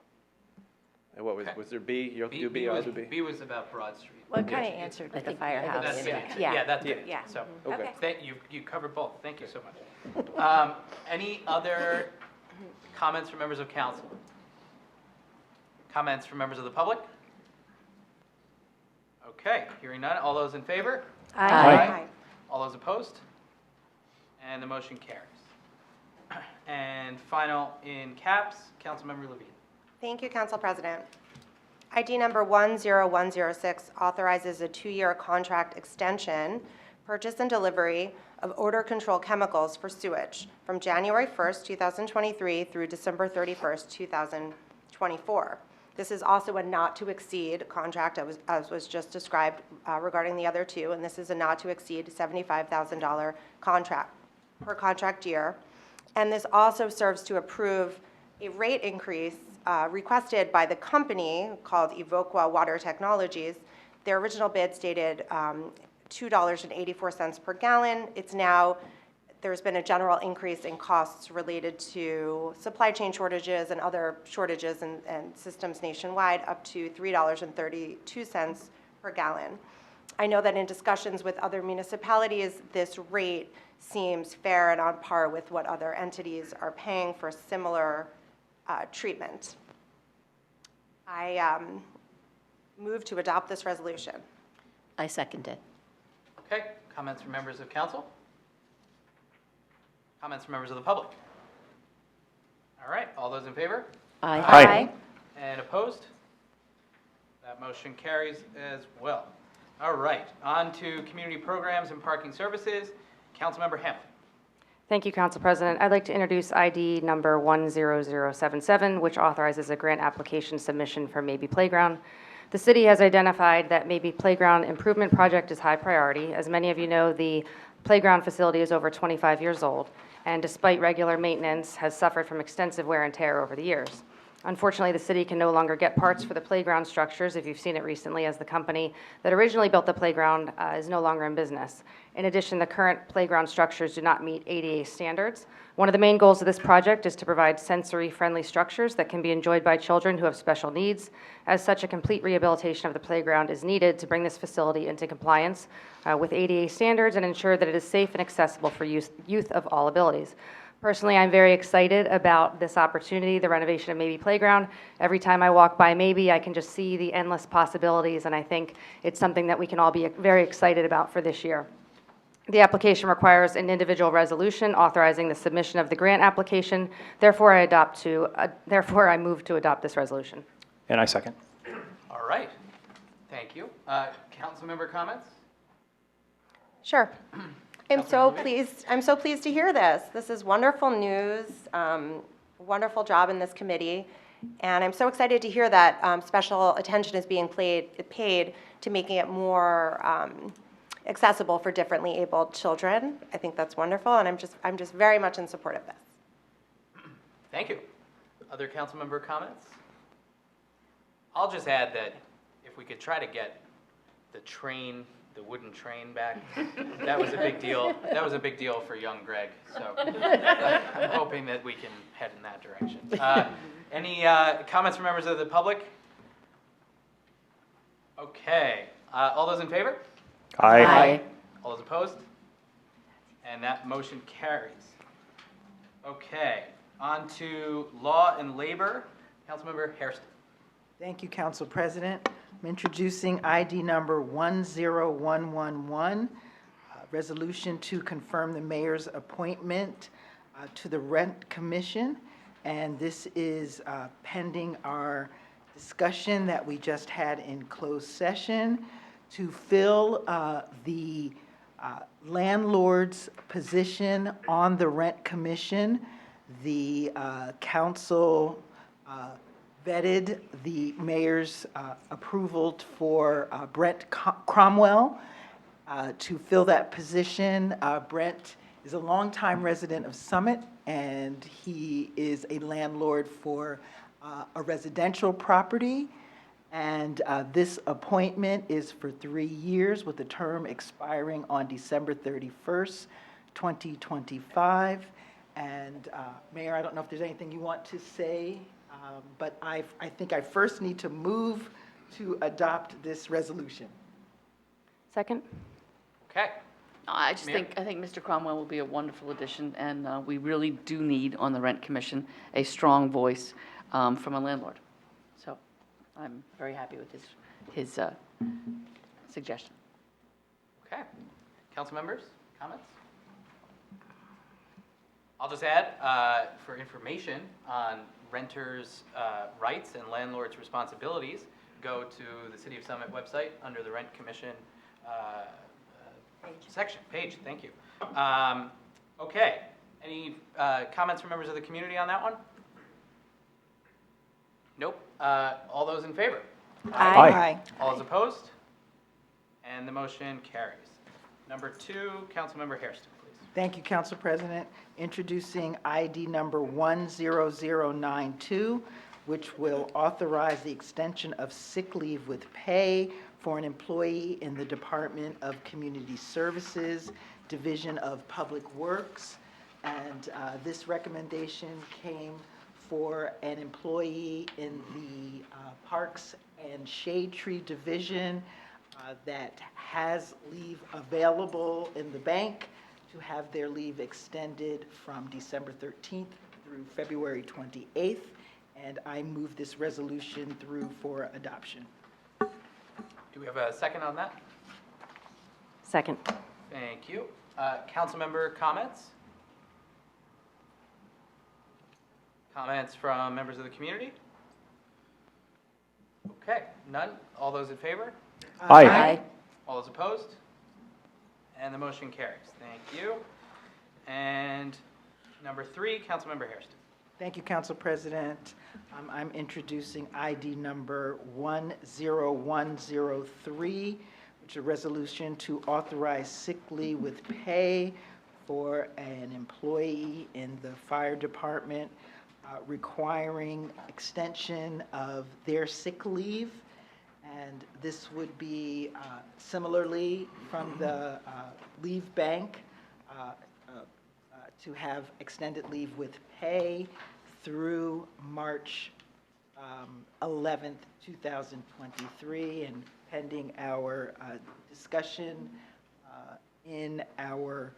and what was there B? You'll do B, I'll do B. B was about Broad Street. Well, it kind of answered the Firehouse. That's it. Yeah. That's it. Yeah. So, Okay. you covered both. Thank you so much. Any other comments from members of council? Comments from members of the public? Okay, hearing none. All those in favor? Aye. All those opposed? And the motion carries. And final in caps, Councilmember Levine. Thank you, Council President. ID number 10106 authorizes a 2-year contract extension, purchase and delivery of odor control chemicals for sewage from January 1st, 2023 through December 31st, 2024. This is also a not-to-exceed contract, as was just described regarding the other 2, and this is a not-to-exceed $75,000 contract per contract year. And this also serves to approve a rate increase requested by the company called Evoqua Water Technologies. Their original bid stated $2.84 per gallon. It's now, there's been a general increase in costs related to supply chain shortages and other shortages and systems nationwide, up to $3.32 per gallon. I know that in discussions with other municipalities, this rate seems fair and on par with what other entities are paying for similar treatment. I move to adopt this resolution. I second it. Okay, comments from members of council? Comments from members of the public? All right, all those in favor? Aye. And opposed? That motion carries as well. All right, on to community programs and parking services. Councilmember Hampton. Thank you, Council President. I'd like to introduce ID number 10077, which authorizes a grant application submission for Maybe Playground. The city has identified that Maybe Playground Improvement Project is high priority. As many of you know, the playground facility is over 25 years old, and despite regular maintenance, has suffered from extensive wear and tear over the years. Unfortunately, the city can no longer get parts for the playground structures, if you've seen it recently, as the company that originally built the playground is no longer in business. In addition, the current playground structures do not meet ADA standards. One of the main goals of this project is to provide sensory-friendly structures that can be enjoyed by children who have special needs. As such, a complete rehabilitation of the playground is needed to bring this facility into compliance with ADA standards and ensure that it is safe and accessible for youth of all abilities. Personally, I'm very excited about this opportunity, the renovation of Maybe Playground. Every time I walk by Maybe, I can just see the endless possibilities, and I think it's something that we can all be very excited about for this year. The application requires an individual resolution authorizing the submission of the grant application. Therefore, I move to adopt this resolution. And I second. All right, thank you. Councilmember comments? Sure. I'm so Councilmember pleased to hear this. This is wonderful news, wonderful job in this committee, and I'm so excited to hear that special attention is being paid to making it more accessible for differently abled children. I think that's wonderful, and I'm just very much in support of this. Thank you. Other council member comments? I'll just add that if we could try to get the wooden train back, that was a big deal. That was a big deal for young Greg, so I'm hoping that we can head in that direction. Any comments from members of the public? Okay, all those in favor? Aye. All those opposed? And that motion carries. Okay, on to law and labor. Councilmember Hairston. Thank you, Council President. I'm introducing ID number 10111, resolution to confirm the mayor's appointment to the Rent Commission. And this is pending our discussion that we just had in closed session to fill the landlord's position on the Rent Commission. The council vetted the mayor's approval for Brent Cromwell to fill that position. Brent is a longtime resident of Summit, and he is a landlord for a residential property. And this appointment is for 3 years with a term expiring on December 31st, 2025. And Mayor, I don't know if there's anything you want to say, but I think I first need to move to adopt this resolution. Second? Okay. I think Mr. Cromwell will be a wonderful addition, and we really do need on the Rent Commission a strong voice from a landlord. So I'm very happy with his suggestion. Okay. Council members, comments? I'll just add, for information on renters' rights and landlords' responsibilities, go to the City of Summit website under the Rent Commission page. Thank you. Okay. Any comments from members of the community on that one? Nope. All those in favor? Aye. All those opposed? And the motion carries. Number 2, Councilmember Hairston, please. Thank you, Council President. Introducing ID number 10092, which will authorize the extension of sick leave with pay for an employee in the Department of Community Services, Division of Public Works. And this recommendation came for an employee in the Parks and Shade Tree Division. that has leave available in the bank to have their leave extended from December 13th through February 28th, and I move this resolution through for adoption. Do we have a second on that? Second. Thank you. Councilmember comments? Comments from members of the community? Okay, none. All those in favor? Aye. All those opposed? And the motion carries. Thank you. And number 3, Councilmember Hairston. Thank you, Council President. I'm introducing ID number 10103, which is a resolution to authorize sick leave with pay for an employee in the fire department, requiring extension of their sick leave. And this would be similarly from the leave bank to have extended leave with pay through March 11th, 2023, and pending our discussion in our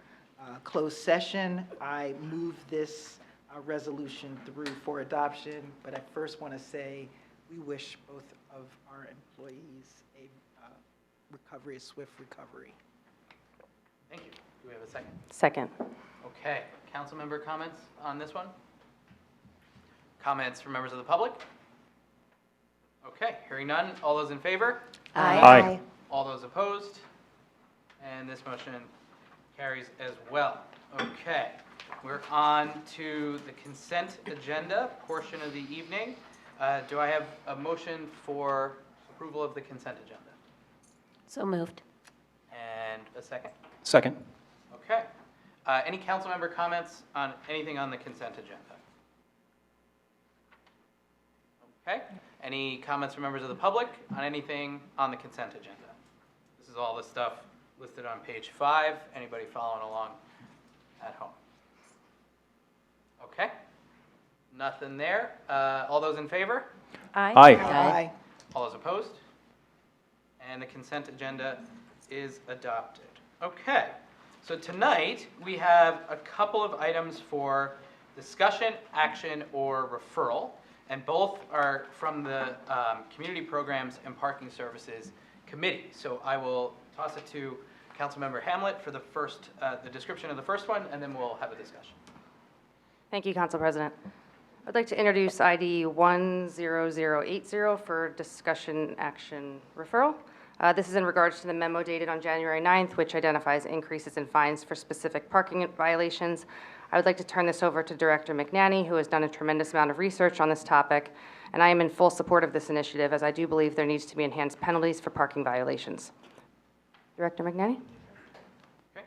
closed session, I move this resolution through for adoption, but I first want to say we wish both of our employees a recovery, a swift recovery. Thank you. Do we have a second? Second. Okay. Councilmember comments on this one? Comments from members of the public? Okay, hearing none. All those in favor? Aye. All those opposed? And this motion carries as well. Okay, we're on to the consent agenda portion of the evening. Do I have a motion for approval of the consent agenda? So moved. And a second? Second. Okay. Any council member comments on anything on the consent agenda? Okay. Any comments from members of the public on anything on the consent agenda? This is all the stuff listed on page 5. Anybody following along at home? Okay. Nothing there. All those in favor? Aye. Aye. All those opposed? And the consent agenda is adopted. Okay. So tonight, we have a couple of items for discussion, action, or referral, and both are from the Community Programs and Parking Services Committee. So I will toss it to Councilmember Hamlet for the first, the description of the first one, and then we'll have a discussion. Thank you, Council President. I'd like to introduce ID 10080 for discussion action referral. This is in regards to the memo dated on January 9th, which identifies increases in fines for specific parking violations. I would like to turn this over to Director McNanny, who has done a tremendous amount of research on this topic, and I am in full support of this initiative, as I do believe there needs to be enhanced penalties for parking violations. Director McNanny? Okay.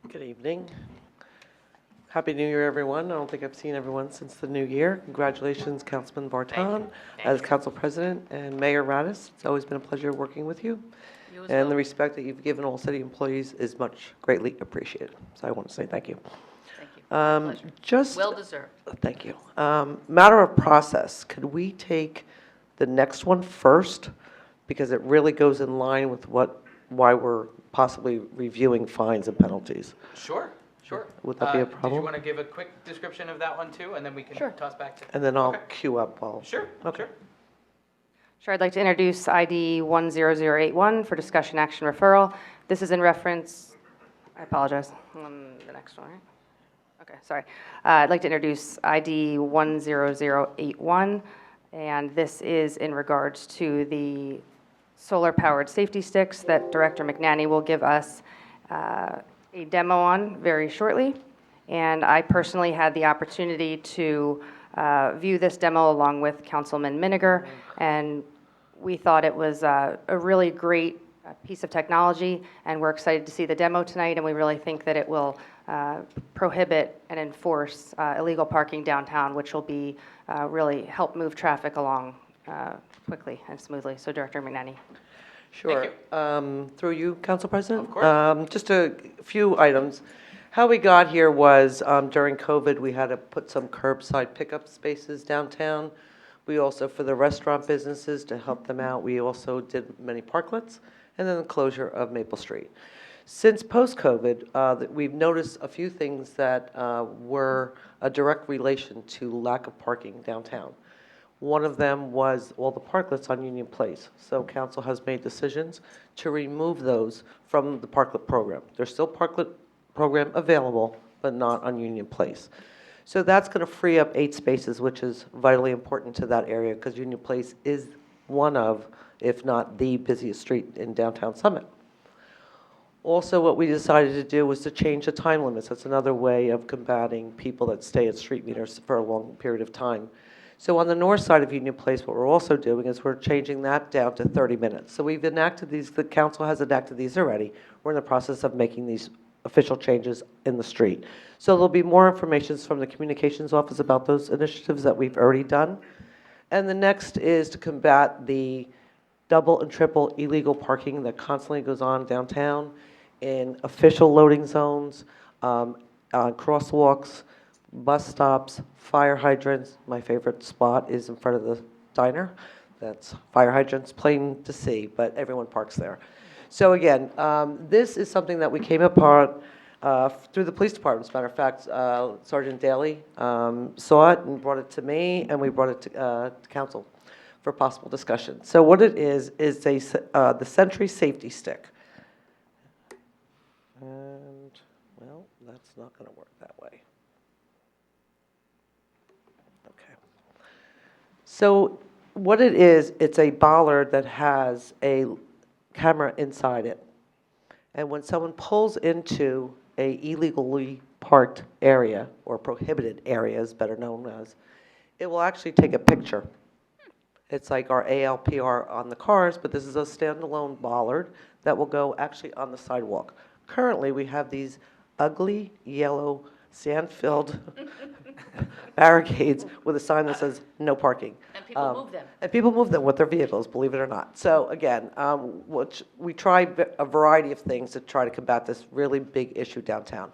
Good evening. Happy New Year, everyone. I don't think I've seen everyone since the new year. Congratulations, Councilman Barton, as Council President, and Mayor Radis. It's always been a pleasure working with you. You as And well. the respect that you've given all city employees is much greatly appreciated. So I want to say thank you. Thank you. Pleasure. Just Well deserved. Thank you. Matter of process, could we take the next one first? Because it really goes in line with why we're possibly reviewing fines and penalties. Sure, sure. Would that be a Did you problem? want to give a quick description of that one too, and then we can Sure. toss back to? And then I'll Okay. queue up while. Sure, Okay. sure. Sure, I'd like to introduce ID 10081 for discussion action referral. This is in reference, I apologize, the next one, right? Okay, sorry. I'd like to introduce ID 10081, and this is in regards to the solar-powered safety sticks that Director McNanny will give us a demo on very shortly. And I personally had the opportunity to view this demo along with Councilman Miniger, and we thought it was a really great piece of technology, and we're excited to see the demo tonight, and we really think that it will prohibit and enforce illegal parking downtown, which will be really help move traffic along quickly and smoothly. So Director McNanny. Sure. Through you, Council President? Of course. Just a few items. How we got here was during COVID, we had to put some curbside pickup spaces downtown. We also, for the restaurant businesses, to help them out, we also did many parklets, and then the closure of Maple Street. Since post-COVID, we've noticed a few things that were a direct relation to lack of parking downtown. One of them was all the parklets on Union Place. So council has made decisions to remove those from the parklet program. There's still parklet program available, but not on Union Place. So that's going to free up 8 spaces, which is vitally important to that area because Union Place is one of, if not the busiest street in downtown Summit. Also, what we decided to do was to change the time limits. That's another way of combating people that stay at street meters for a long period of time. So on the north side of Union Place, what we're also doing is we're changing that down to 30 minutes. So we've enacted these, the council has enacted these already. We're in the process of making these official changes in the street. So there'll be more information from the communications office about those initiatives that we've already done. And the next is to combat the double and triple illegal parking that constantly goes on downtown in official loading zones, on crosswalks, bus stops, fire hydrants. My favorite spot is in front of the diner. That's fire hydrants, plain to see, but everyone parks there. So again, this is something that we came upon through the police department. As a matter of fact, Sergeant Daly saw it and brought it to me, and we brought it to council for possible discussion. So what it is the Sentry Safety Stick. And, well, that's not going to work that way. Okay. So what it is, it's a bollard that has a camera inside it. And when someone pulls into a illegally parked area, or prohibited areas, better known as, it will actually take a picture. It's like our ALPR on the cars, but this is a standalone bollard that will go actually on the sidewalk. Currently, we have these ugly, yellow, sand-filled barricades with a sign that says, no parking. And people move them. And people move them with their vehicles, believe it or not. So again, we try a variety of things to try to combat this really big issue downtown,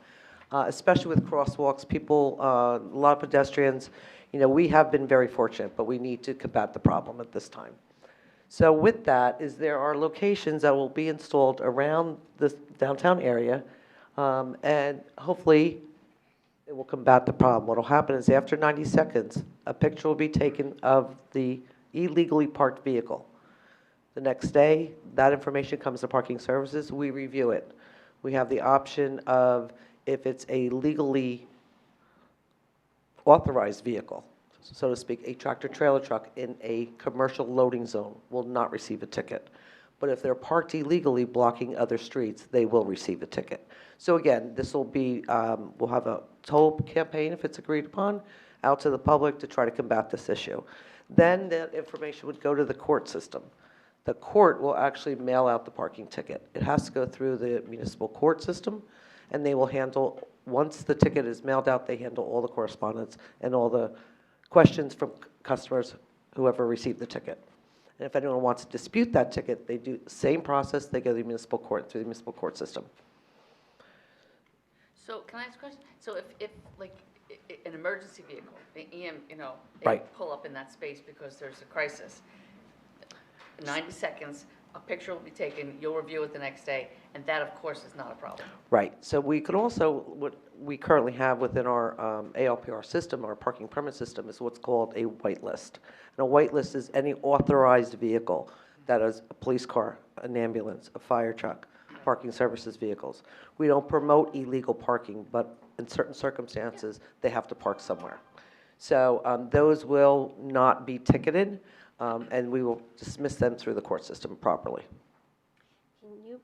especially with crosswalks. People, a lot of pedestrians, you know, we have been very fortunate, but we need to combat the problem at this time. So with that, there are locations that will be installed around this downtown area, and hopefully it will combat the problem. What will happen is after 90 seconds, a picture will be taken of the illegally parked vehicle. The next day, that information comes to parking services. We review it. We have the option of, if it's a legally authorized vehicle, so to speak, a tractor-trailer truck in a commercial loading zone will not receive a ticket. But if they're parked illegally blocking other streets, they will receive a ticket. So again, this will be, we'll have a toll campaign, if it's agreed upon, out to the public to try to combat this issue. Then that information would go to the court system. The court will actually mail out the parking ticket. It has to go through the municipal court system, and they will handle, once the ticket is mailed out, they handle all the correspondence and all the questions from customers, whoever received the ticket. And if anyone wants to dispute that ticket, they do the same process. They go to the municipal court, through the municipal court system. So can I ask a question? So if like an emergency vehicle, the EM, they Right. pull up in that space because there's a crisis, 90 seconds, a picture will be taken, you'll review it the next day, and that, of course, is not a problem. Right. So we could also, what we currently have within our ALPR system, our parking permit system, is what's called a whitelist. And a whitelist is any authorized vehicle that is a police car, an ambulance, a fire truck, parking services vehicles. We don't promote illegal parking, but in certain circumstances, they have to park somewhere. So those will not be ticketed, and we will dismiss them through the court system properly. Can you,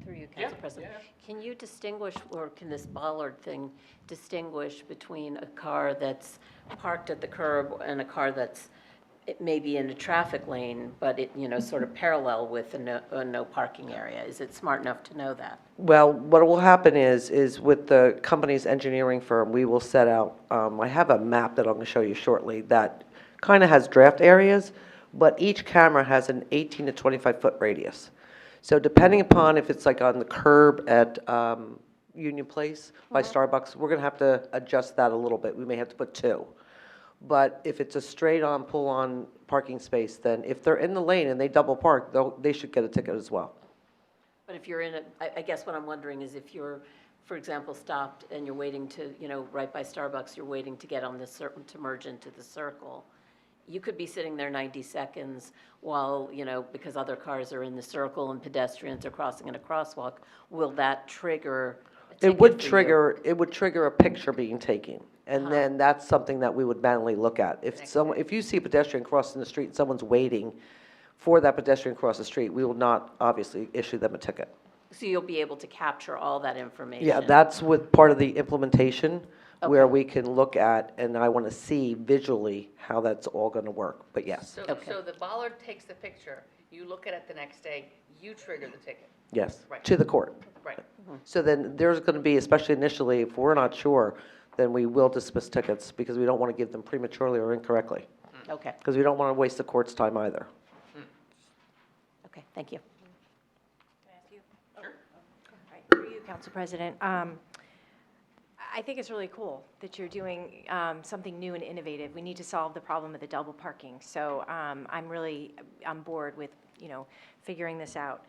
through you, Council President, can you distinguish, or can this bollard thing distinguish between a car that's parked at the curb and a car that's maybe in a traffic lane, but it, sort of parallel with a no parking area? Is it smart enough to know that? Well, what will happen is with the company's engineering firm, we will set out, I have a map that I'm going to show you shortly that kind of has draft areas, but each camera has an 18 to 25 foot radius. So depending upon if it's like on the curb at Union Place by Starbucks, we're gonna have to adjust that a little bit. We may have to put 2. But if it's a straight-on, pull-on parking space, then if they're in the lane and they double park, they should get a ticket as well. But if you're in I guess what I'm wondering is if you're, for example, stopped and you're waiting to, right by Starbucks, you're waiting to get on this certain, to merge into the circle, you could be sitting there 90 seconds while, because other cars are in the circle and pedestrians are crossing in a crosswalk. Will that trigger a ticket It would for you? trigger a picture being taken, and then that's something that we would manually look at. If you see a pedestrian crossing the street and someone's waiting for that pedestrian across the street, we will not obviously issue them a ticket. So you'll be able to capture all that information? Yeah, that's with part of the implementation, where Okay. we can look at, and I want to see visually how that's all going to work, but yes, So the bollard takes the picture, you look at it the next day, you trigger the ticket. yes, Right. to the court. Right. So then there's going to be, especially initially, if we're not sure, then we will dismiss tickets because we don't want to give them prematurely or incorrectly, Okay, because we don't want to waste the court's time either. okay, thank you. Can I ask you? Sure. All right, through you, Council President. I think it's really cool that you're doing something new and innovative. We need to solve the problem of the double parking. So I'm really on board with, figuring this out.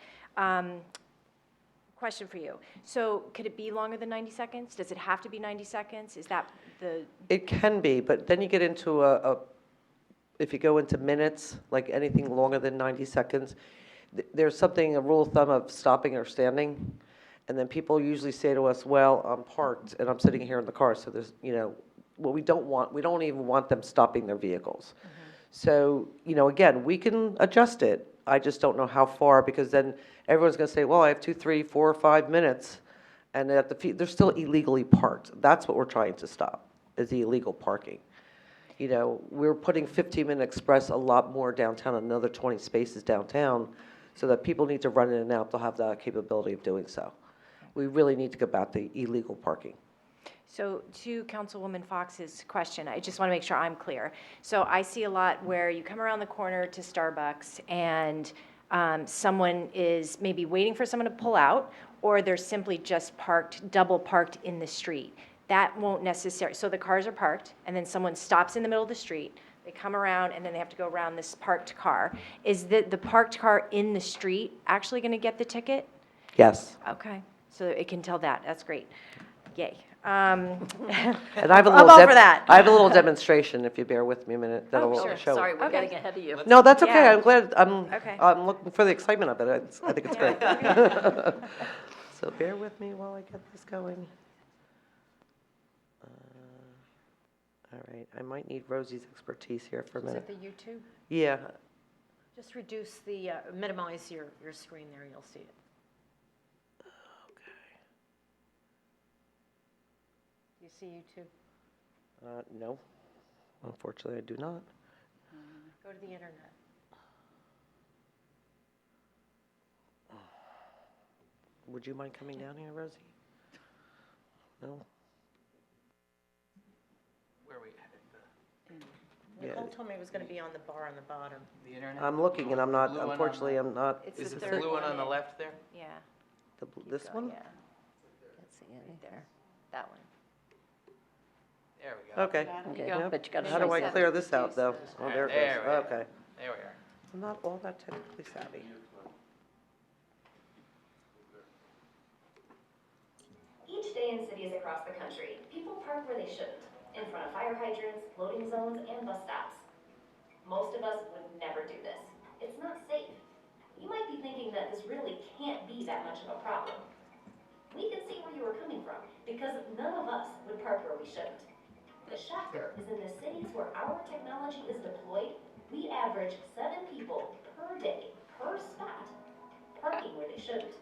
Question for you. So could it be longer than 90 seconds? Does it have to be 90 seconds? Is that the, It can be, but then you get into if you go into minutes, like anything longer than 90 seconds, there's a rule of thumb of stopping or standing. And then people usually say to us, well, I'm parked and I'm sitting here in the car, so there's, what we don't even want them stopping their vehicles. So, again, we can adjust it. I just don't know how far, because then everyone's going to say, well, I have 2, 3, 4, 5 minutes, and they're still illegally parked. That's what we're trying to stop, is the illegal parking. We're putting 15-minute express a lot more downtown, another 20 spaces downtown, so that people need to run in and out. They'll have the capability of doing so. We really need to get back the illegal parking. so to Councilwoman Fox's question, I just want to make sure I'm clear. So I see a lot where you come around the corner to Starbucks and someone is maybe waiting for someone to pull out, or they're simply just double parked in the street. That won't necessarily, so the cars are parked, and then someone stops in the middle of the street, they come around, and then they have to go around this parked car. Is the parked car in the street actually going to get the ticket? Yes. Okay, so it can tell that, that's great. Yay. And I have a I'm little all for that. I have a little demonstration, if you bear with me a minute, that'll sure. show. Sorry, we're Okay. getting ahead of you. No, that's okay. Yeah. I'm glad. Okay. I'm looking for the excitement of it. I think it's great. Yeah. So bear with me while I get this going. All right, I might need Rosie's expertise here for a Is minute. it the YouTube? Yeah, Just reduce minimize your screen there, and you'll see it. Do you see YouTube? no, unfortunately, I do not. Go to the internet. Would you mind coming down here, Rosie? No? Where are we at? Nicole told me it was going to be on the bar on the bottom. The internet? I'm looking and I'm not, Blue one on unfortunately, the- I'm not. It's Is the this third it? Blue one on the left there? Yeah. This one? Yeah. Can't see anything. There, that one. There we go. Okay. Okay, Yep. but you got to How do I clear this out, though? Oh, there it There goes. we go. Okay. There we are. I'm not all that technically savvy. Each day in cities across the country, people park where they shouldn't, in front of fire hydrants, loading zones, and bus stops. Most of us would never do this. It's not safe. You might be thinking that this really can't be that much of a problem. We can see where you were coming from, because none of us would park where we shouldn't. The shocker is in the cities where our technology is deployed, we average 7 people per day, per spot, parking where they shouldn't.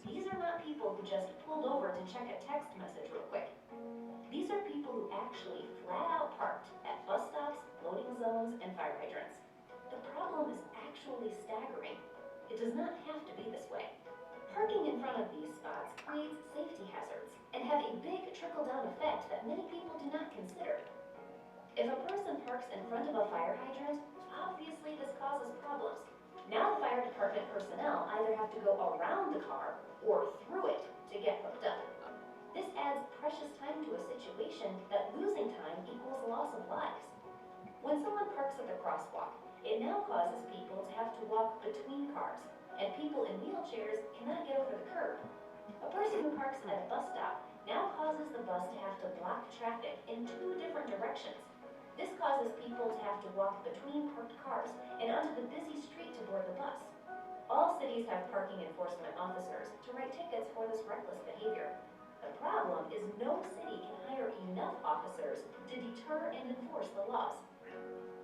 These are not people who just pulled over to check a text message real quick. These are people who actually flat out parked at bus stops, loading zones, and fire hydrants. The problem is actually staggering. It does not have to be this way. Parking in front of these spots creates safety hazards and have a big trickle-down effect that many people do not consider. If a person parks in front of a fire hydrant, obviously this causes problems. Now the fire department personnel either have to go around the car or through it to get hooked up. This adds precious time to a situation that losing time equals loss of lives. When someone parks at the crosswalk, it now causes people to have to walk between cars, and people in wheelchairs cannot get over the curb. A person who parks at a bus stop now causes the bus to have to block traffic in 2 different directions. This causes people to have to walk between parked cars and onto the busy street to board the bus. All cities have parking enforcement officers to write tickets for this reckless behavior. The problem is no city can hire enough officers to deter and enforce the laws.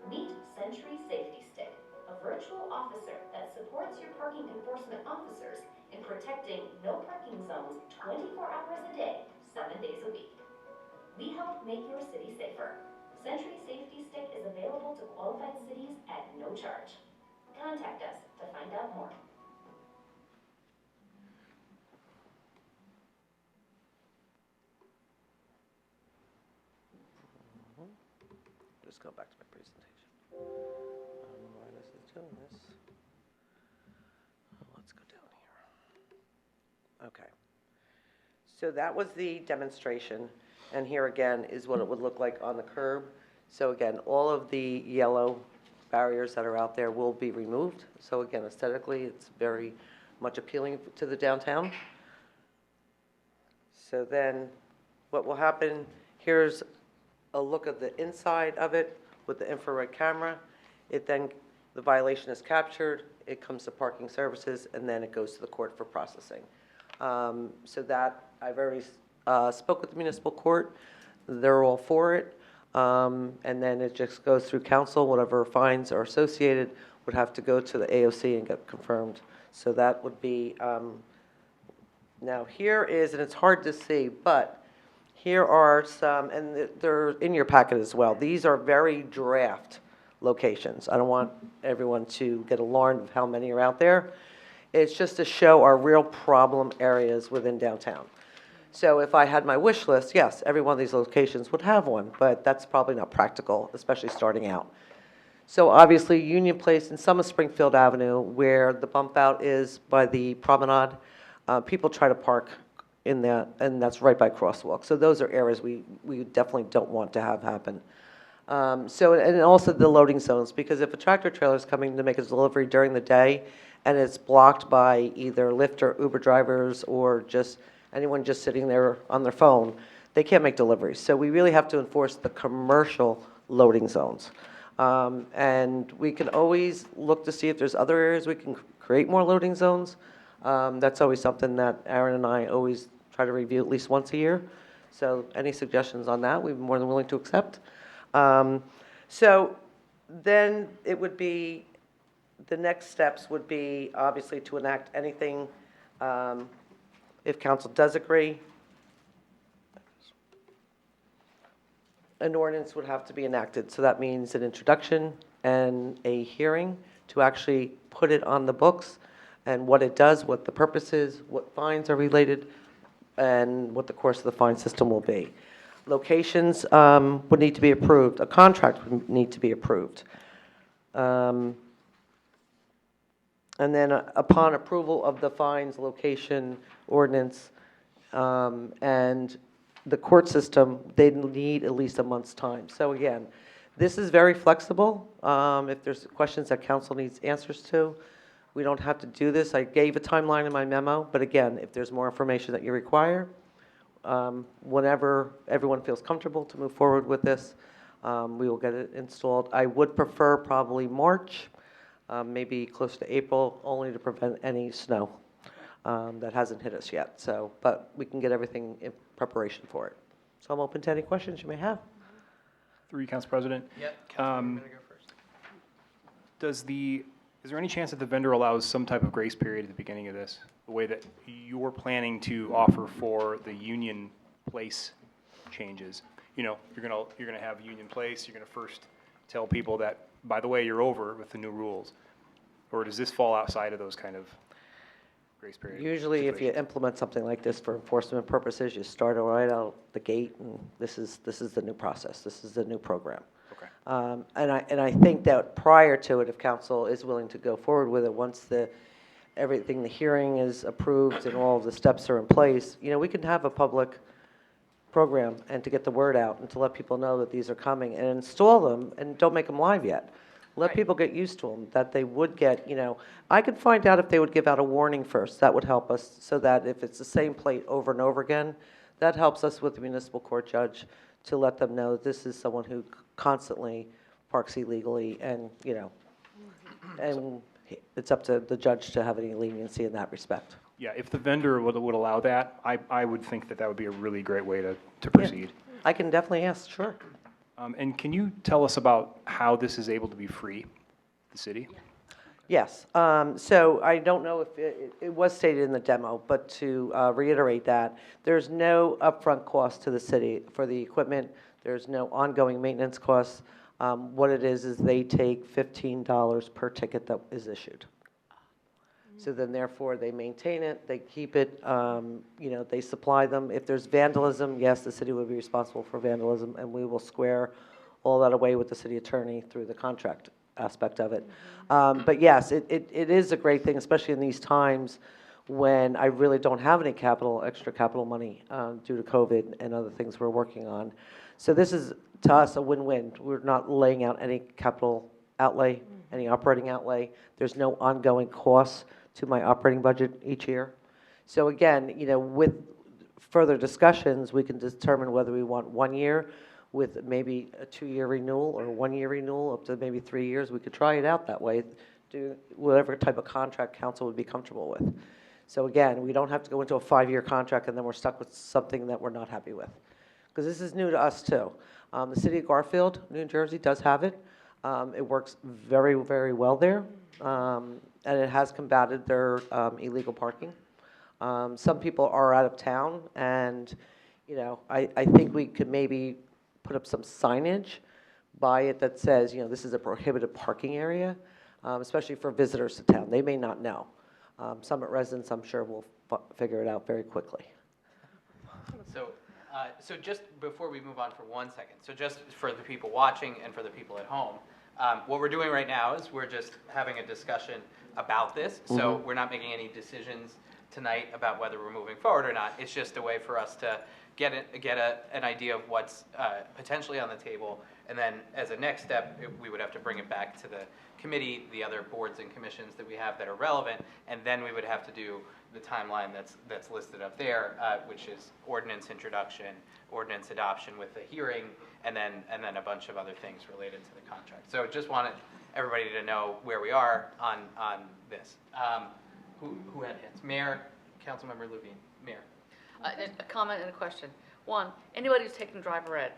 Meet Sentry Safety Stick, a virtual officer that supports your parking enforcement officers in protecting no parking zones 24 hours a day, 7 days a week. We help make your city safer. Sentry Safety Stick is available to qualified cities at no charge. Contact us to find out more. Just go back to my presentation. I don't know why this is doing this. Let's go down here. Okay. So that was the demonstration, and here again is what it would look like on the curb. So again, all of the yellow barriers that are out there will be removed. So again, aesthetically, it's very much appealing to the downtown. So then what will happen, here's a look at the inside of it with the infrared camera. The violation is captured, it comes to parking services, and then it goes to the court for processing. So that, I've already spoke with the municipal court, they're all for it. And then it just goes through council, whatever fines are associated would have to go to the AOC and get confirmed. So that would be, now here is, and it's hard to see, but here are some, and they're in your packet as well. These are very draft locations. I don't want everyone to get alarmed of how many are out there. It's just to show our real problem areas within downtown. So if I had my wish list, yes, every one of these locations would have one, but that's probably not practical, especially starting out. So obviously Union Place and some of Springfield Avenue, where the bump out is by the promenade, people try to park in that, and that's right by crosswalk. So those are areas we definitely don't want to have happen. And also the loading zones, because if a tractor trailer is coming to make a delivery during the day and it's blocked by either Lyft or Uber drivers or just anyone just sitting there on their phone, they can't make deliveries. So we really have to enforce the commercial loading zones. And we can always look to see if there's other areas we can create more loading zones. That's always something that Aaron and I always try to review at least once a year. So any suggestions on that, we'd be more than willing to accept. So then it would be, the next steps would be obviously to enact anything, if council does agree. An ordinance would have to be enacted. So that means an introduction and a hearing to actually put it on the books and what it does, what the purpose is, what fines are related, and what the course of the fine system will be. Locations would need to be approved. A contract would need to be approved. And then upon approval of the fines, location, ordinance, and the court system, they need at least a month's time. So again, this is very flexible. If there's questions that council needs answers to, we don't have to do this. I gave a timeline in my memo, but again, if there's more information that you require, whenever everyone feels comfortable to move forward with this, we will get it installed. I would prefer probably March, maybe close to April, only to prevent any snow that hasn't hit us yet. So, but we can get everything in preparation for it. So I'm open to any questions you may have. Through you, Council President. Yep, Councilmember, you better go first. Is there any chance that the vendor allows some type of grace period at the beginning of this? The way that you're planning to offer for the Union Place changes? You know, you're gonna have Union Place, you're gonna first tell people that, by the way, you're over with the new rules. Or does this fall outside of those kind of grace period? Usually if you implement something like this for enforcement purposes, you start right out the gate, and this is the new process. This is the new program. Okay. And I think that prior to it, if council is willing to go forward with it, once the hearing is approved and all of the steps are in place, you know, we can have a public program and to get the word out and to let people know that these are coming and install them and don't make them live yet. Let people get used to them, that they would get, I could find out if they would give out a warning first. That would help us so that if it's the same plate over and over again, that helps us with the municipal court judge to let them know this is someone who constantly parks illegally and, and it's up to the judge to have any leniency in that respect. Yeah, if the vendor would allow that, I would think that would be a really great way to proceed. I can definitely ask, sure. And can you tell us about how this is able to be free, the city? Yes. So I don't know if it was stated in the demo, but to reiterate that, there's no upfront cost to the city for the equipment. There's no ongoing maintenance costs. What it is they take $15 per ticket that is issued. So then therefore they maintain it, they keep it, they supply them. If there's vandalism, yes, the city would be responsible for vandalism, and we will square all that away with the city attorney through the contract aspect of it. But yes, it is a great thing, especially in these times when I really don't have any extra capital money due to COVID and other things we're working on. So this is, to us, a win-win. We're not laying out any capital outlay, any operating outlay. There's no ongoing costs to my operating budget each year. So again, with further discussions, we can determine whether we want 1 year with maybe a 2-year renewal or a 1-year renewal up to maybe 3 years. We could try it out that way, do whatever type of contract council would be comfortable with. So again, we don't have to go into a 5-year contract and then we're stuck with something that we're not happy with. Because this is new to us too. The city of Garfield, New Jersey does have it. It works very, very well there. And it has combated their illegal parking. Some people are out of town, and I think we could maybe put up some signage by it that says, this is a prohibited parking area, especially for visitors to town. They may not know. Summit residents, I'm sure, will figure it out very quickly. So just before we move on for 1 second, so just for the people watching and for the people at home, what we're doing right now is we're just having a discussion about this. So we're not making any decisions tonight about whether we're moving forward or not. It's just a way for us to get an idea of what's potentially on the table. And then as a next step, we would have to bring it back to the committee, the other boards and commissions that we have that are relevant, and then we would have to do the timeline that's listed up there, which is ordinance introduction, ordinance adoption with the hearing, and then a bunch of other things related to the contract. So just wanted everybody to know where we are on this. Who had hands? Mayor, Councilmember Levine. Mayor. A comment and a question. One, anybody who's taken driver ed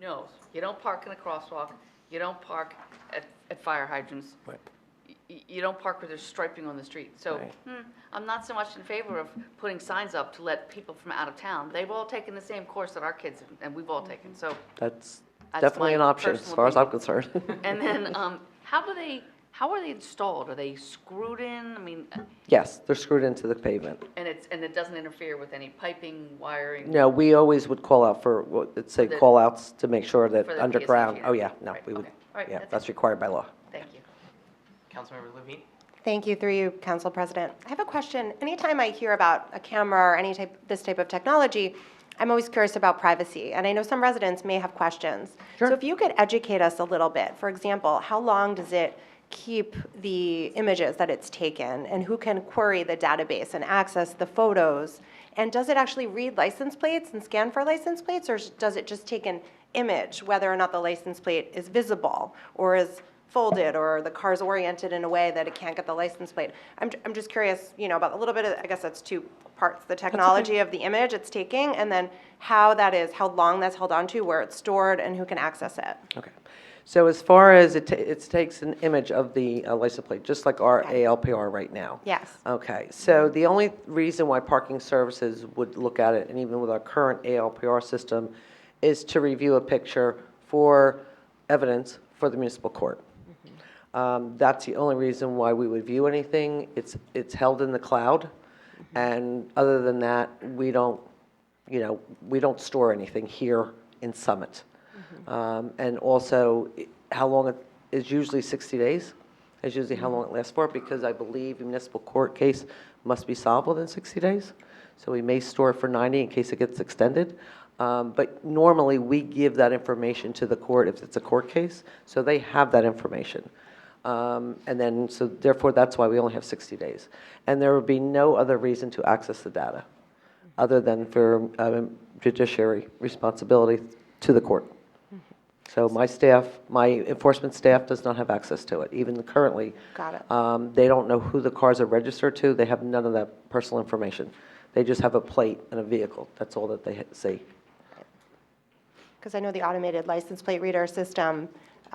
knows you don't park in a crosswalk, you don't park at fire hydrants, Right. You don't park where there's striping on the street. So Right. I'm not so much in favor of putting signs up to let people from out of town. They've all taken the same course that our kids and we've all taken. So That's that's definitely my an option as personal far as I'm opinion. concerned. And then how are they installed? Are they screwed in? I mean, Yes, they're screwed into the pavement. and it doesn't interfere with any piping, wiring? No, we always would call out For the- call outs to make sure that for the underground, PSHE. oh yeah, no, Right, we would, okay. All right, yeah, that's that's it. required by law. Thank you. Councilmember Levine. Thank you, through you, Council President. I have a question. Anytime I hear about a camera or this type of technology, I'm always curious about privacy, and I know some residents may have questions. Sure. So if you could educate us a little bit, for example, how long does it keep the images that it's taken, and who can query the database and access the photos? And does it actually read license plates and scan for license plates, or does it just take an image, whether or not the license plate is visible or is folded or the car's oriented in a way that it can't get the license plate? I'm just curious, about a little bit of, I guess that's two parts, the technology of the image it's taking, and then how long that's held onto, where it's stored, and who can access it. Okay. So as far as it takes an image of the license plate, just like our ALPR right now. Yes. Okay, so the only reason why parking services would look at it, and even with our current ALPR system, is to review a picture for evidence for the municipal court. That's the only reason why we would view anything. It's held in the cloud, and other than that, we don't store anything here in Summit. And also, how long it is usually 60 days, is usually how long it lasts for, because I believe a municipal court case must be solved within 60 days. So we may store it for 90 in case it gets extended. But normally, we give that information to the court if it's a court case, so they have that information. And then, so therefore, that's why we only have 60 days. And there would be no other reason to access the data other than for judiciary responsibility to the court. So my staff, my enforcement staff does not have access to it. Even currently, Got it. they don't know who the cars are registered to. They have none of that personal information. They just have a plate and a vehicle. That's all that they see. Because I know the automated license plate reader system,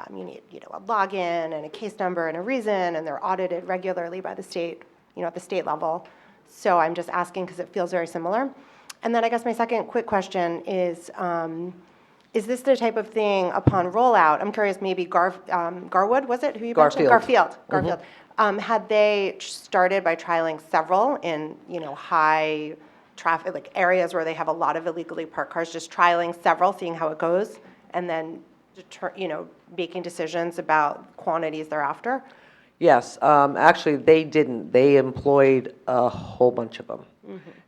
you need, a login and a case number and a reason, and they're audited regularly by the state, at the state level. So I'm just asking because it feels very similar. And then I guess my second quick question is this the type of thing upon rollout? I'm curious, maybe Garwood, was it who you mentioned? Garfield. Garfield. Had they started by trialing several in, high traffic, like areas where they have a lot of illegally parked cars, just trialing several, seeing how it goes, and then, making decisions about quantities thereafter? Yes, actually, they didn't. They employed a whole bunch of them.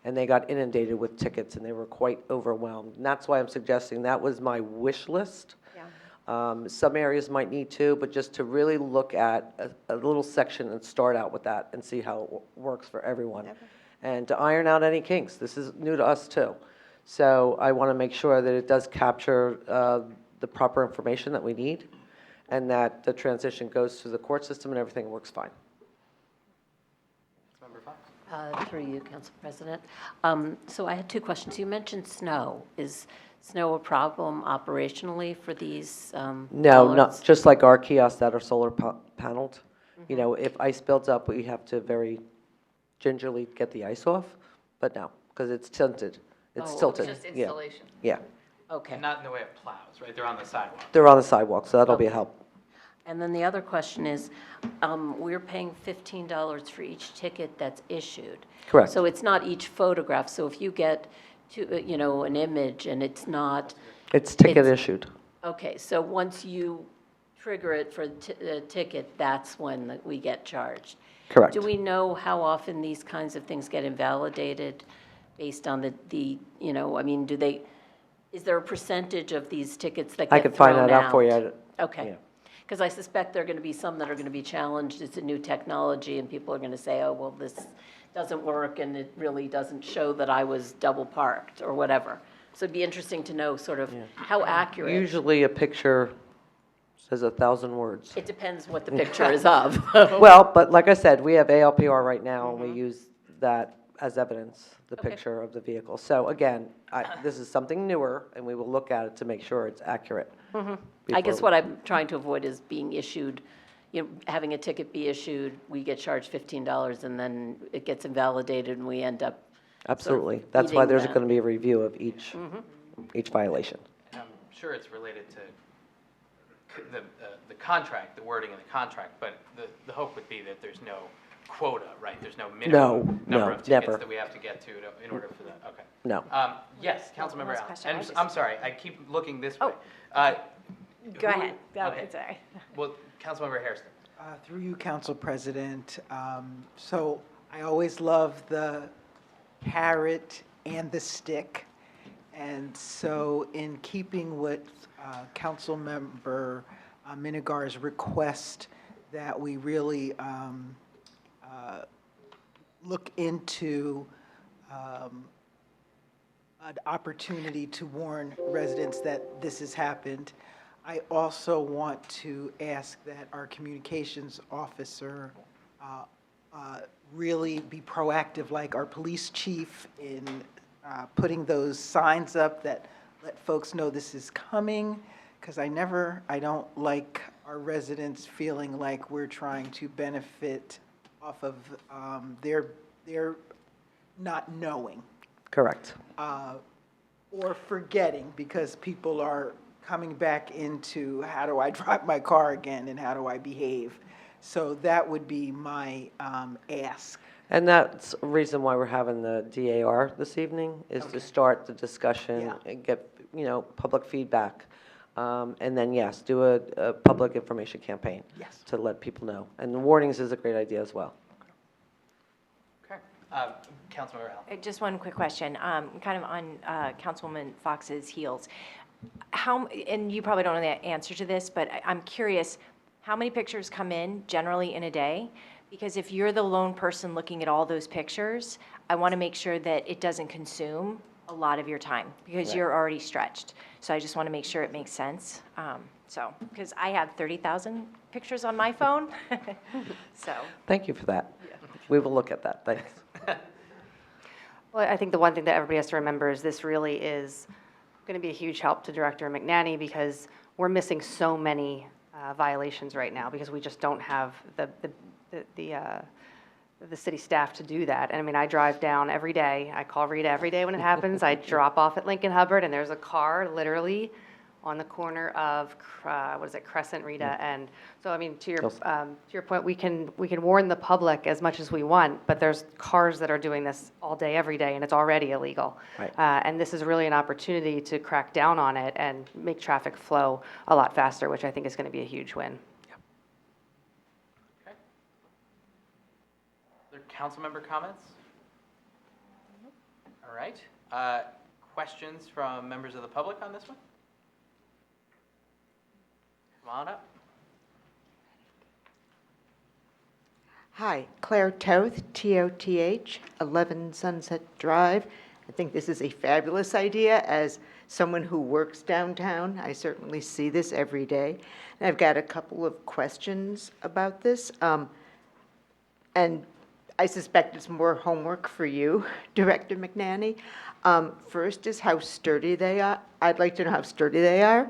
And they got inundated with tickets, and they were quite overwhelmed. And that's why I'm suggesting that was my wish list. Yeah. Some areas might need to, but just to really look at a little section and start out with that and see how it works for everyone. Okay. And to iron out any kinks. This is new to us, too. So I want to make sure that it does capture the proper information that we need, and that the transition goes through the court system and everything works fine. Councilmember Fox. Through you, Council President. So I had two questions. You mentioned snow. Is snow a problem operationally for these No, bollards? not, just like our kiosks that are solar paneled. If ice builds up, we have to very gingerly get the ice off, but no, because it's tilted. It's tilted. It's just Yeah. installation. Yeah, Okay. And not in the way of plows, right? They're on the sidewalk. they're on the sidewalk, so that'll be a help. And then the other question is, we're paying $15 for each ticket that's issued. Correct. So it's not each photograph. So if you get an image and it's not. It's ticket issued. Okay, so once you trigger it for the ticket, that's when we get charged. Correct. Do we know how often these kinds of things get invalidated based on is there a percentage of these tickets that I get could find thrown that out for you. Okay. Yeah. Because I suspect there are going to be some that are going to be challenged. It's a new technology, and people are going to say, oh, well, this doesn't work, and it really doesn't show that I was double parked, or whatever. So it'd be interesting to know sort of how accurate. Usually a picture says 1,000 words. It depends what the picture is of. Well, but like I said, we have ALPR right now, and we use that as evidence, the Okay. picture of the vehicle. So again, this is something newer, and we will look at it to make sure it's accurate. I guess what I'm trying to avoid is being issued, having a ticket be issued, we get charged $15, and then it gets invalidated, and we end up. Absolutely. That's why eating there's that. going to be a review of each violation. And I'm sure it's related to the contract, the wording of the contract, but the hope would be that there's no quota, right? There's no minimum number of tickets never. that we have to get to in order for that, okay. No. Yes, Councilmember last Allen. question. And I'm sorry, I keep looking this way. Go ahead. Go Okay. ahead, sorry. Well, Councilmember Hairston. Through you, Council President. So I always love the carrot and the stick. And so in keeping with Councilmember Minigar's request that we really look into an opportunity to warn residents that this has happened, I also want to ask that our communications officer really be proactive, like our police chief, in putting those signs up that let folks know this is coming, because I don't like our residents feeling like we're trying to benefit off of their not knowing. Correct. Or forgetting, because people are coming back into how do I drive my car again and how do I behave. So that would be my ask. And that's a reason why we're having the DAR this evening, is to start the discussion Yeah. and get, public feedback. And then, yes, do a public information campaign. Yes. To let people know. And the warnings is a great idea as well. Okay. Councilmember Allen. Just one quick question, kind of on Councilwoman Fox's heels. And you probably don't know the answer to this, but I'm curious, how many pictures come in generally in a day? Because if you're the lone person looking at all those pictures, I want to make sure that it doesn't consume a lot of your time, because you're already stretched. So I just want to make sure it makes sense. Because I have 30,000 pictures on my phone, so. Thank you for that. We will look at that, thanks. Well, I think the one thing that everybody has to remember is this really is going to be a huge help to Director McNanny, because we're missing so many violations right now because we just don't have the city staff to do that. And I mean, I drive down every day. I call Rita every day when it happens. I drop off at Lincoln Hubbard, and there's a car literally on the corner of, Crescent, Rita. And so, I mean, to your point, we can warn the public as much as we want, but there's cars that are doing this all day, every day, and it's already illegal. Right. And this is really an opportunity to crack down on it and make traffic flow a lot faster, which I think is going to be a huge win. Okay. Other council member comments? All right. Questions from members of the public on this one? Come on up. Hi, Claire Toth, T-O-T-H, 11 Sunset Drive. I think this is a fabulous idea. As someone who works downtown, I certainly see this every day. And I've got a couple of questions about this. And I suspect it's more homework for you, Director McNanny. First is how sturdy they are. I'd like to know how sturdy they are.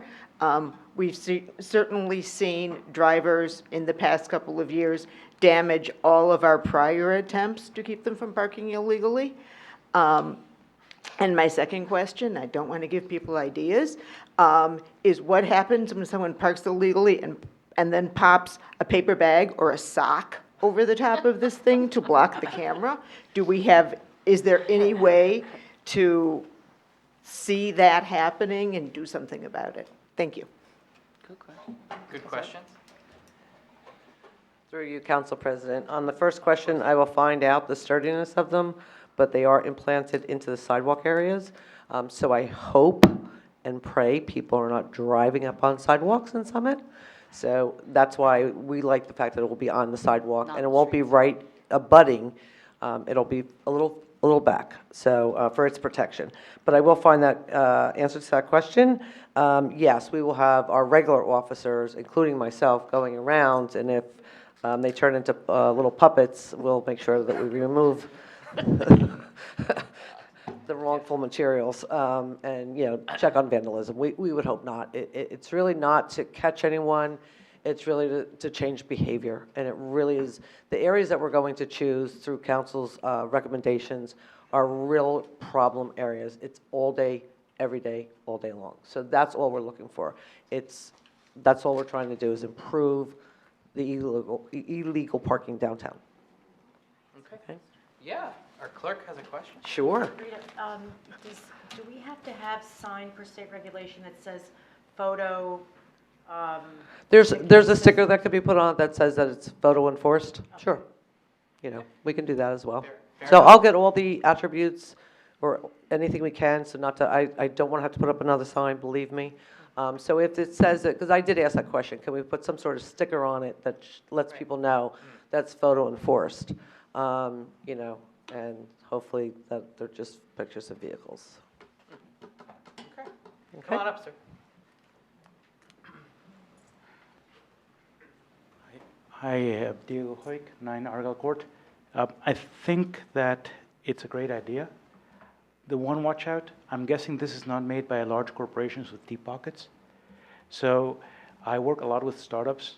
We've certainly seen drivers in the past couple of years damage all of our prior attempts to keep them from parking illegally. And my second question, I don't want to give people ideas, is what happens when someone parks illegally and then pops a paper bag or a sock over the top of this thing to block the camera? Is there any way to see that happening and do something about it? Thank you. Good questions. Through you, Council President. On the first question, I will find out the sturdiness of them, but they are implanted into the sidewalk areas. So I hope and pray people are not driving up on sidewalks in Summit. So that's why we like the fact that it will be on the sidewalk, and it won't be right abutting. It'll be a little back, so for its protection. But I will find that answer to that question. Yes, we will have our regular officers, including myself, going around, and if they turn into little puppets, we'll make sure that we remove the wrongful materials and check on vandalism. We would hope not. It's really not to catch anyone. It's really to change behavior, and it really is. The areas that we're going to choose through council's recommendations are real problem areas. It's all day, every day, all day long. So that's all we're looking for. That's all we're trying to do is improve the illegal parking downtown. Okay. Yeah, our clerk has a question. Sure. Rita, do we have to have signed per state regulation that says photo? There's a sticker that could be put on it that says that it's photo enforced. Okay. Sure. We can do that as well. Fair So enough. I'll get all the attributes or anything we can, so I don't want to have to put up another sign, believe me. So if it says it, because I did ask that question, can we put some sort of sticker on it that lets people know that's photo enforced? And hopefully that they're just pictures of vehicles. Okay. Come on up, sir. Hi, Diego Hoik, 9 Argyle Court. I think that it's a great idea. The one watch out, I'm guessing this is not made by large corporations with deep pockets. So I work a lot with startups,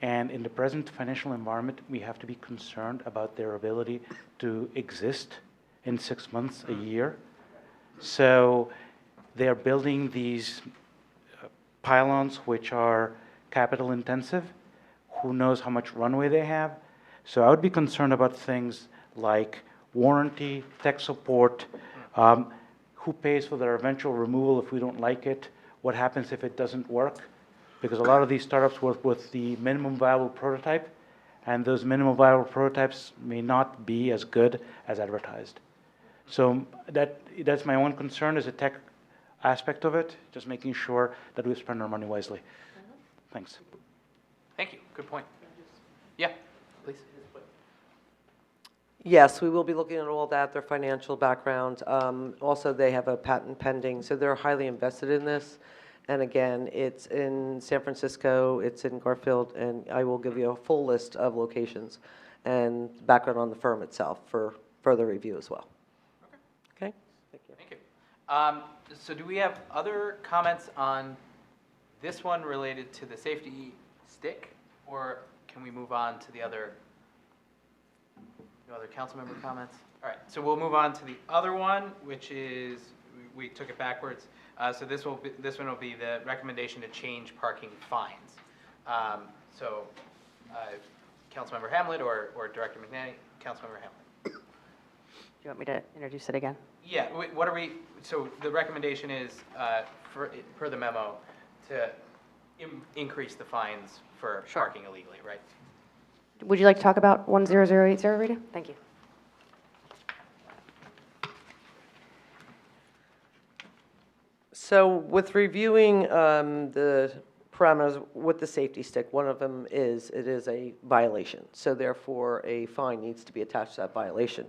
and in the present financial environment, we have to be concerned about their ability to exist in 6 months, a year. So they're building these pylons which are capital intensive. Who knows how much runway they have? So I would be concerned about things like warranty, tech support, who pays for their eventual removal if we don't like it, what happens if it doesn't work, because a lot of these startups work with the minimum viable prototype, and those minimum viable prototypes may not be as good as advertised. So that's my one concern is the tech aspect of it, just making sure that we spend our money wisely. Thanks. Thank you. Good point. Yeah, please. Yes, we will be looking at all that, their financial background. Also, they have a patent pending, so they're highly invested in this. And again, it's in San Francisco, it's in Garfield, and I will give you a full list of locations and background on the firm itself for further review as well. Okay? Thank you. Thank you. So do we have other comments on this one related to the safety stick, or can we move on to the other? No other council member comments? All right, so we'll move on to the other one, which is, we took it backwards. So this one will be the recommendation to change parking fines. So Councilmember Hamlet or Director McNanny? Councilmember Hamlet. Do you want me to introduce it again? Yeah, what are we, so the recommendation is, per the memo, to increase the fines for parking illegally, right? Would you like to talk about 10080, Rita? Thank you. So with reviewing the parameters with the safety stick, one of them is it is a violation. So therefore, a fine needs to be attached to that violation.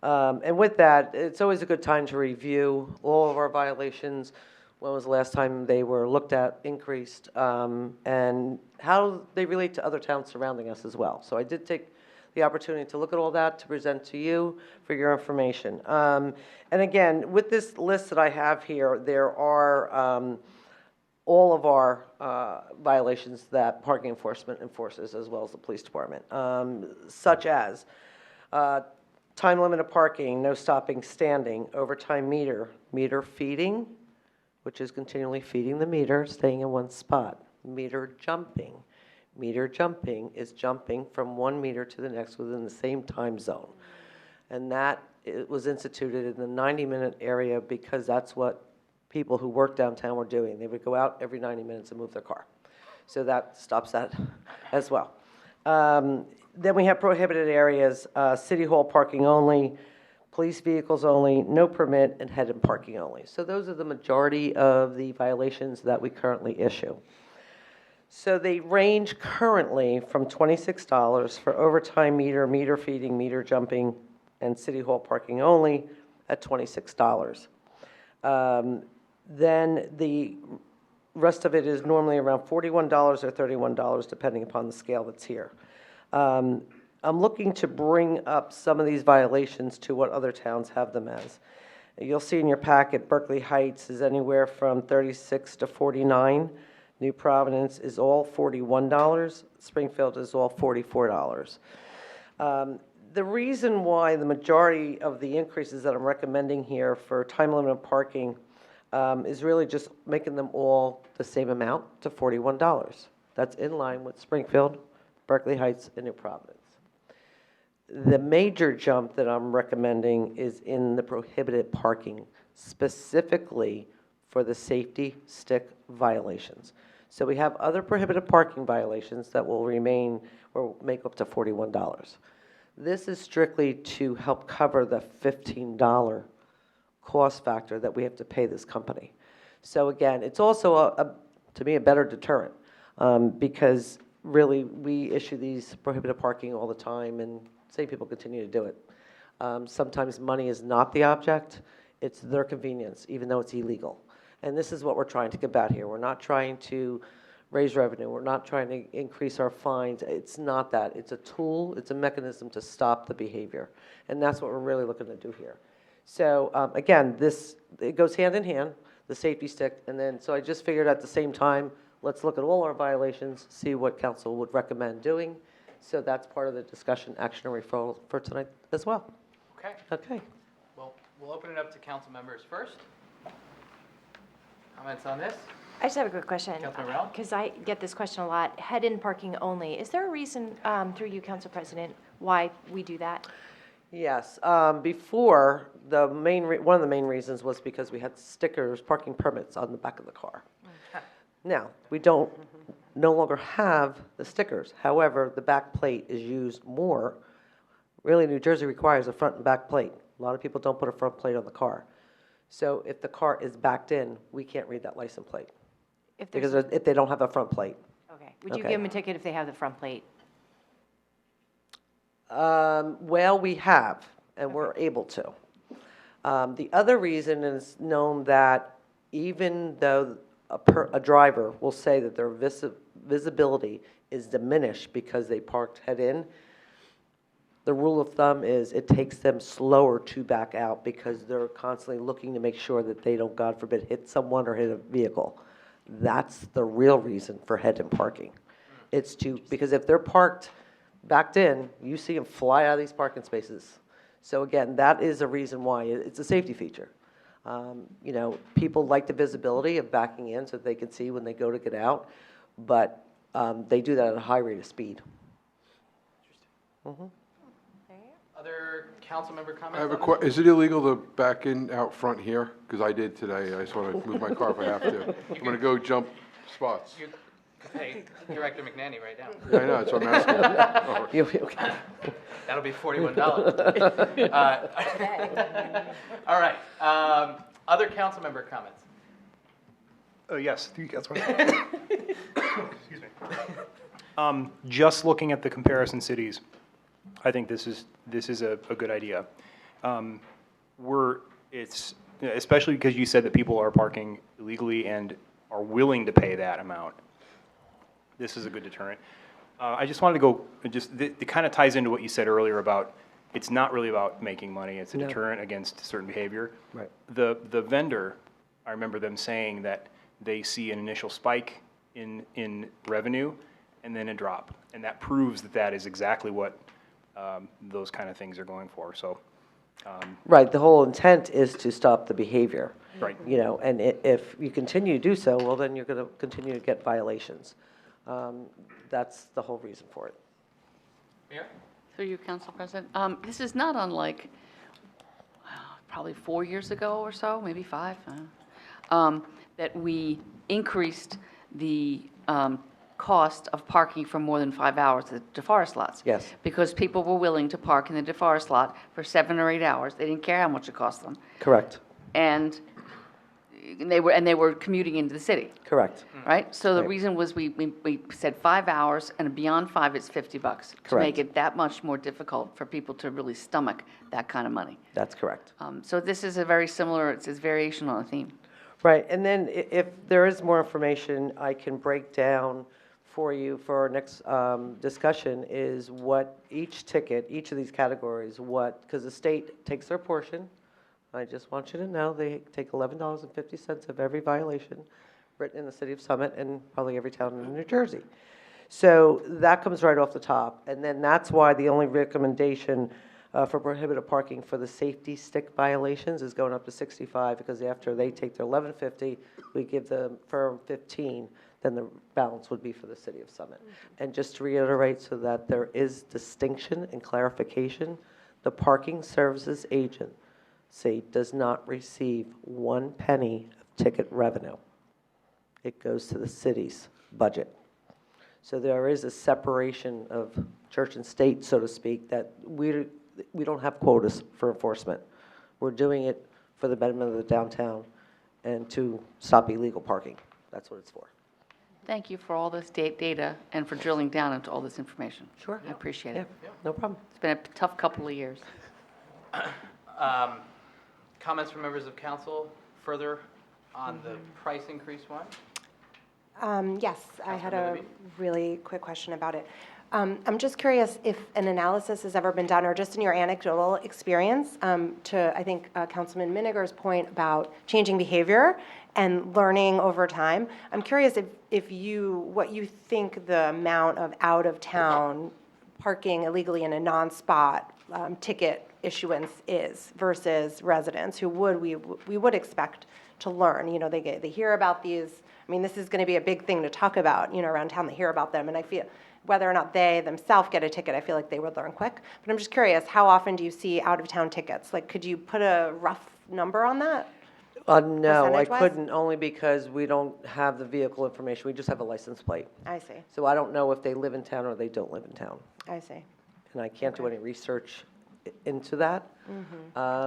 And with that, it's always a good time to review all of our violations. When was the last time they were looked at, increased, and how they relate to other towns surrounding us as well. So I did take the opportunity to look at all that to present to you for your information. And again, with this list that I have here, there are all of our violations that parking enforcement enforces, as well as the police department, such as time limit of parking, no stopping, standing, overtime meter feeding, which is continually feeding the meter, staying in one spot. Meter jumping. Meter jumping is jumping from one meter to the next within the same time zone. And that it was instituted in the 90-minute area because that's what people who work downtown were doing. They would go out every 90 minutes and move their car. So that stops that as well. Then we have prohibited areas, City Hall parking only, police vehicles only, no permit, and head-in parking only. So those are the majority of the violations that we currently issue. So they range currently from $26 for overtime meter, meter feeding, meter jumping, and City Hall parking only at $26. Then the rest of it is normally around $41 or $31, depending upon the scale that's here. I'm looking to bring up some of these violations to what other towns have them as. You'll see in your packet, Berkeley Heights is anywhere from $36 to $49. New Providence is all $41. Springfield is all $44. The reason why the majority of the increases that I'm recommending here for time limit parking is really just making them all the same amount to $41. That's in line with Springfield, Berkeley Heights, and New Providence. The major jump that I'm recommending is in the prohibited parking, specifically for the safety stick violations. So we have other prohibited parking violations that will remain or make up to $41. This is strictly to help cover the $15 cost factor that we have to pay this company. So again, it's also, to me, a better deterrent because really we issue these prohibited parking all the time and same people continue to do it. Sometimes money is not the object, it's their convenience, even though it's illegal. And this is what we're trying to combat here. We're not trying to raise revenue. We're not trying to increase our fines. It's not that. It's a tool. It's a mechanism to stop the behavior. And that's what we're really looking to do here. So again, it goes hand in hand, the safety stick. And then, so I just figured at the same time, let's look at all our violations, see what council would recommend doing. So that's part of the discussion, action, and referral for tonight as well. Okay. Okay. Well, we'll open it up to council members first. Comments on this? I just have a quick question. Councilmember Allen? Because I get this question a lot. Head-in parking only. Is there a reason, through you, Council President, why we do that? Yes. Before, one of the main reasons was because we had stickers, parking permits on the back of the car. Now, we don't no longer have the stickers. However, the back plate is used more. Really, New Jersey requires a front and back plate. A lot of people don't put a front plate on the car. So if the car is backed in, we can't read that license plate. If Because there's, if they don't have a front plate. okay, would you Okay. give them a ticket if they have the front plate? Well, we have, and we're able to. The other reason is known that even though a driver will say that their visibility is diminished because they parked head in, the rule of thumb is it takes them slower to back out because they're constantly looking to make sure that they don't, God forbid, hit someone or hit a vehicle. That's the real reason for head-in parking. It's because if they're backed in, you see them fly out of these parking spaces. So again, that is a reason why. It's a safety feature. People like the visibility of backing in so that they can see when they go to get out, but they do that at a high rate of speed. Mm-hmm. Other council member comments? I have a on this? question. Is it illegal to back in out front here? Because I did today. I just want to move my car if I have to. I'm going to go jump spots. You could pay Director McNanny right now. Yeah, I know, that's what I'm asking. That'll be $41. All right. Other council member comments? Yes, through you, Councilman. Excuse me. Just looking at the comparison cities, I think this is a good idea. Especially because you said that people are parking illegally and are willing to pay that amount. This is a good deterrent. I just wanted to go, it kind of ties into what you said earlier about it's not really about making money, it's a deterrent against certain behavior. Right. The vendor, I remember them saying that they see an initial spike in revenue and then a drop. And that proves that that is exactly what those kind of things are going for. So, Right, the whole intent is to stop the behavior. Right. And if you continue to do so, well, then you're going to continue to get violations. That's the whole reason for it. Mayor? Through you, Council President. This is not unlike probably 4 years ago or so, maybe 5, that we increased the cost of parking for more than 5 hours at the DeForest lots. Yes. Because people were willing to park in the DeForest lot for 7 or 8 hours. They didn't care how much it cost them. Correct. And they were commuting into the city. Correct. Right? So the Right. reason was we said 5 hours, and beyond 5, it's $50. To make Correct. it that much more difficult for people to really stomach that kind of money. That's correct. So this is a very similar, it's a variation on a theme. Right, and then if there is more information, I can break down for you for our next discussion is what each ticket, each of these categories, because the state takes their portion. I just want you to know they take $11.50 of every violation written in the city of Summit and probably every town in New Jersey. So that comes right off the top. And then that's why the only recommendation for prohibited parking for the safety stick violations is going up to 65 because after they take their $11.50, we give the firm 15, then the balance would be for the city of Summit. And just to reiterate so that there is distinction and clarification, the parking services agent does not receive 1 penny of ticket revenue. It goes to the city's budget. So there is a separation of church and state, so to speak, that we don't have quotas for enforcement. We're doing it for the betterment of the downtown and to stop illegal parking. That's what it's for. Thank you for all this data and for drilling down into all this information. Sure. I appreciate it. Yeah, no problem. It's been a tough couple of years. Comments from members of council further on the price increase one? Yes, I had Councilmember a Libby? really quick question about it. I'm just curious if an analysis has ever been done, or just in your anecdotal experience, to, I think, Councilman Miniger's point about changing behavior and learning over time. I'm curious what you think the amount of out-of-town parking illegally in a non-spot ticket issuance is versus residents who we would expect to learn. They hear about these. I mean, this is going to be a big thing to talk about, around town. They hear about them, and I feel whether or not they themselves get a ticket, I feel like they would learn quick. But I'm just curious, how often do you see out-of-town tickets? Like, could you put a rough number on that? No, I Percentage-wise? couldn't, only because we don't have the vehicle information. We just have a license plate. I see. So I don't know if they live in town or they don't live in town. I see. And I can't do any research into that.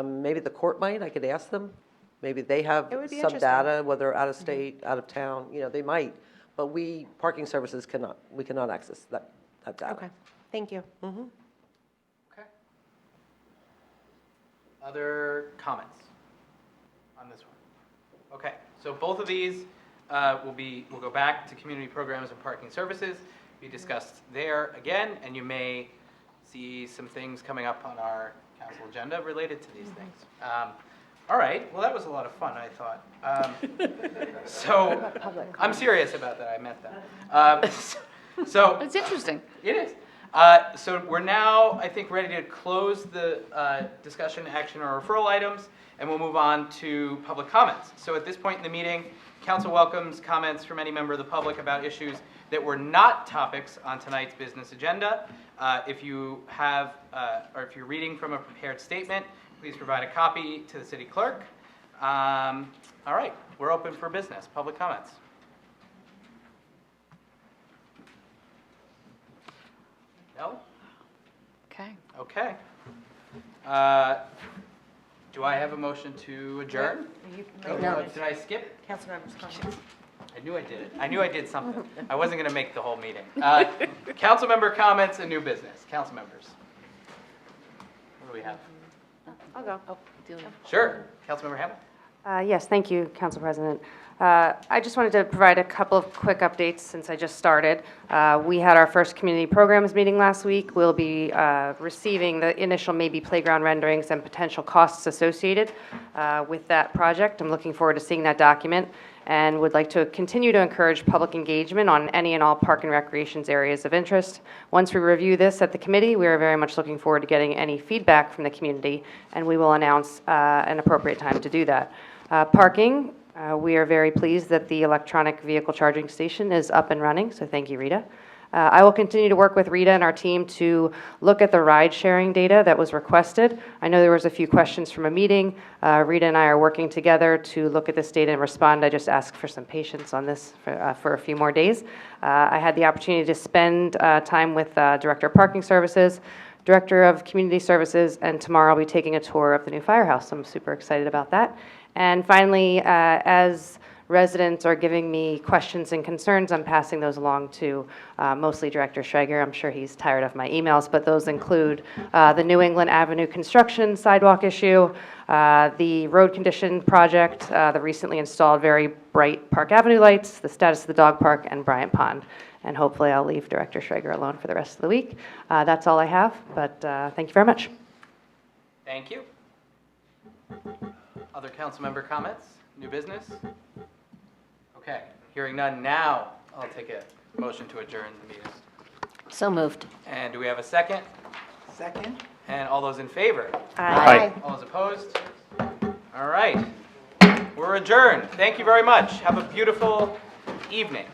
Maybe the court might, I could ask them. Maybe they have It would be some interesting. data, whether out of state, out of town, they might. But we, parking services we cannot access that data. Okay, thank you. Okay. Other comments on this one? Okay, so both of these will go back to community programs and parking services, be discussed there again, and you may see some things coming up on our council agenda related to these things. All right, well, that was a lot of fun, I thought. So, I'm serious about that, I meant that. So. It's interesting. It is. So we're now, I think, ready to close the discussion, action, or referral items, and we'll move on to public comments. So at this point in the meeting, council welcomes comments from any member of the public about issues that were not topics on tonight's business agenda. If you have, or if you're reading from a prepared statement, please provide a copy to the city clerk. All right, we're open for business. Public comments. No? Okay. Okay. Do I have a motion to adjourn? No. Did I skip? Councilmember's comments. I knew I did it. I knew I did something. I wasn't going to make the whole meeting. Council member comments and new business. Council members. What do we have? I'll go. Sure. Councilmember Hamel. Yes, thank you, Council President. I just wanted to provide a couple of quick updates since I just started. We had our first community programs meeting last week. We'll be receiving the initial maybe playground renderings and potential costs associated with that project. I'm looking forward to seeing that document and would like to continue to encourage public engagement on any and all park and recreations areas of interest. Once we review this at the committee, we are very much looking forward to getting any feedback from the community, and we will announce an appropriate time to do that. Parking. We are very pleased that the electronic vehicle charging station is up and running, so thank you, Rita. I will continue to work with Rita and our team to look at the ride-sharing data that was requested. I know there was a few questions from a meeting. Rita and I are working together to look at this data and respond. I just asked for some patience on this for a few more days. I had the opportunity to spend time with Director of Parking Services, Director of Community Services, and tomorrow I'll be taking a tour of the new Firehouse. I'm super excited about that. And finally, as residents are giving me questions and concerns, I'm passing those along to mostly Director Schrager. I'm sure he's tired of my emails, but those include the New England Avenue construction sidewalk issue, the road condition project, the recently installed very bright Park Avenue lights, the status of the dog park, and Bryant Pond. And hopefully I'll leave Director Schrager alone for the rest of the week. That's all I have, but thank you very much. Thank you. Other council member comments? New business? Okay, hearing none now, I'll take a motion to adjourn the meeting. So moved. And do we have a second? Second? And all those in favor? Aye. All those opposed? All right, we're adjourned. Thank you very much. Have a beautiful evening.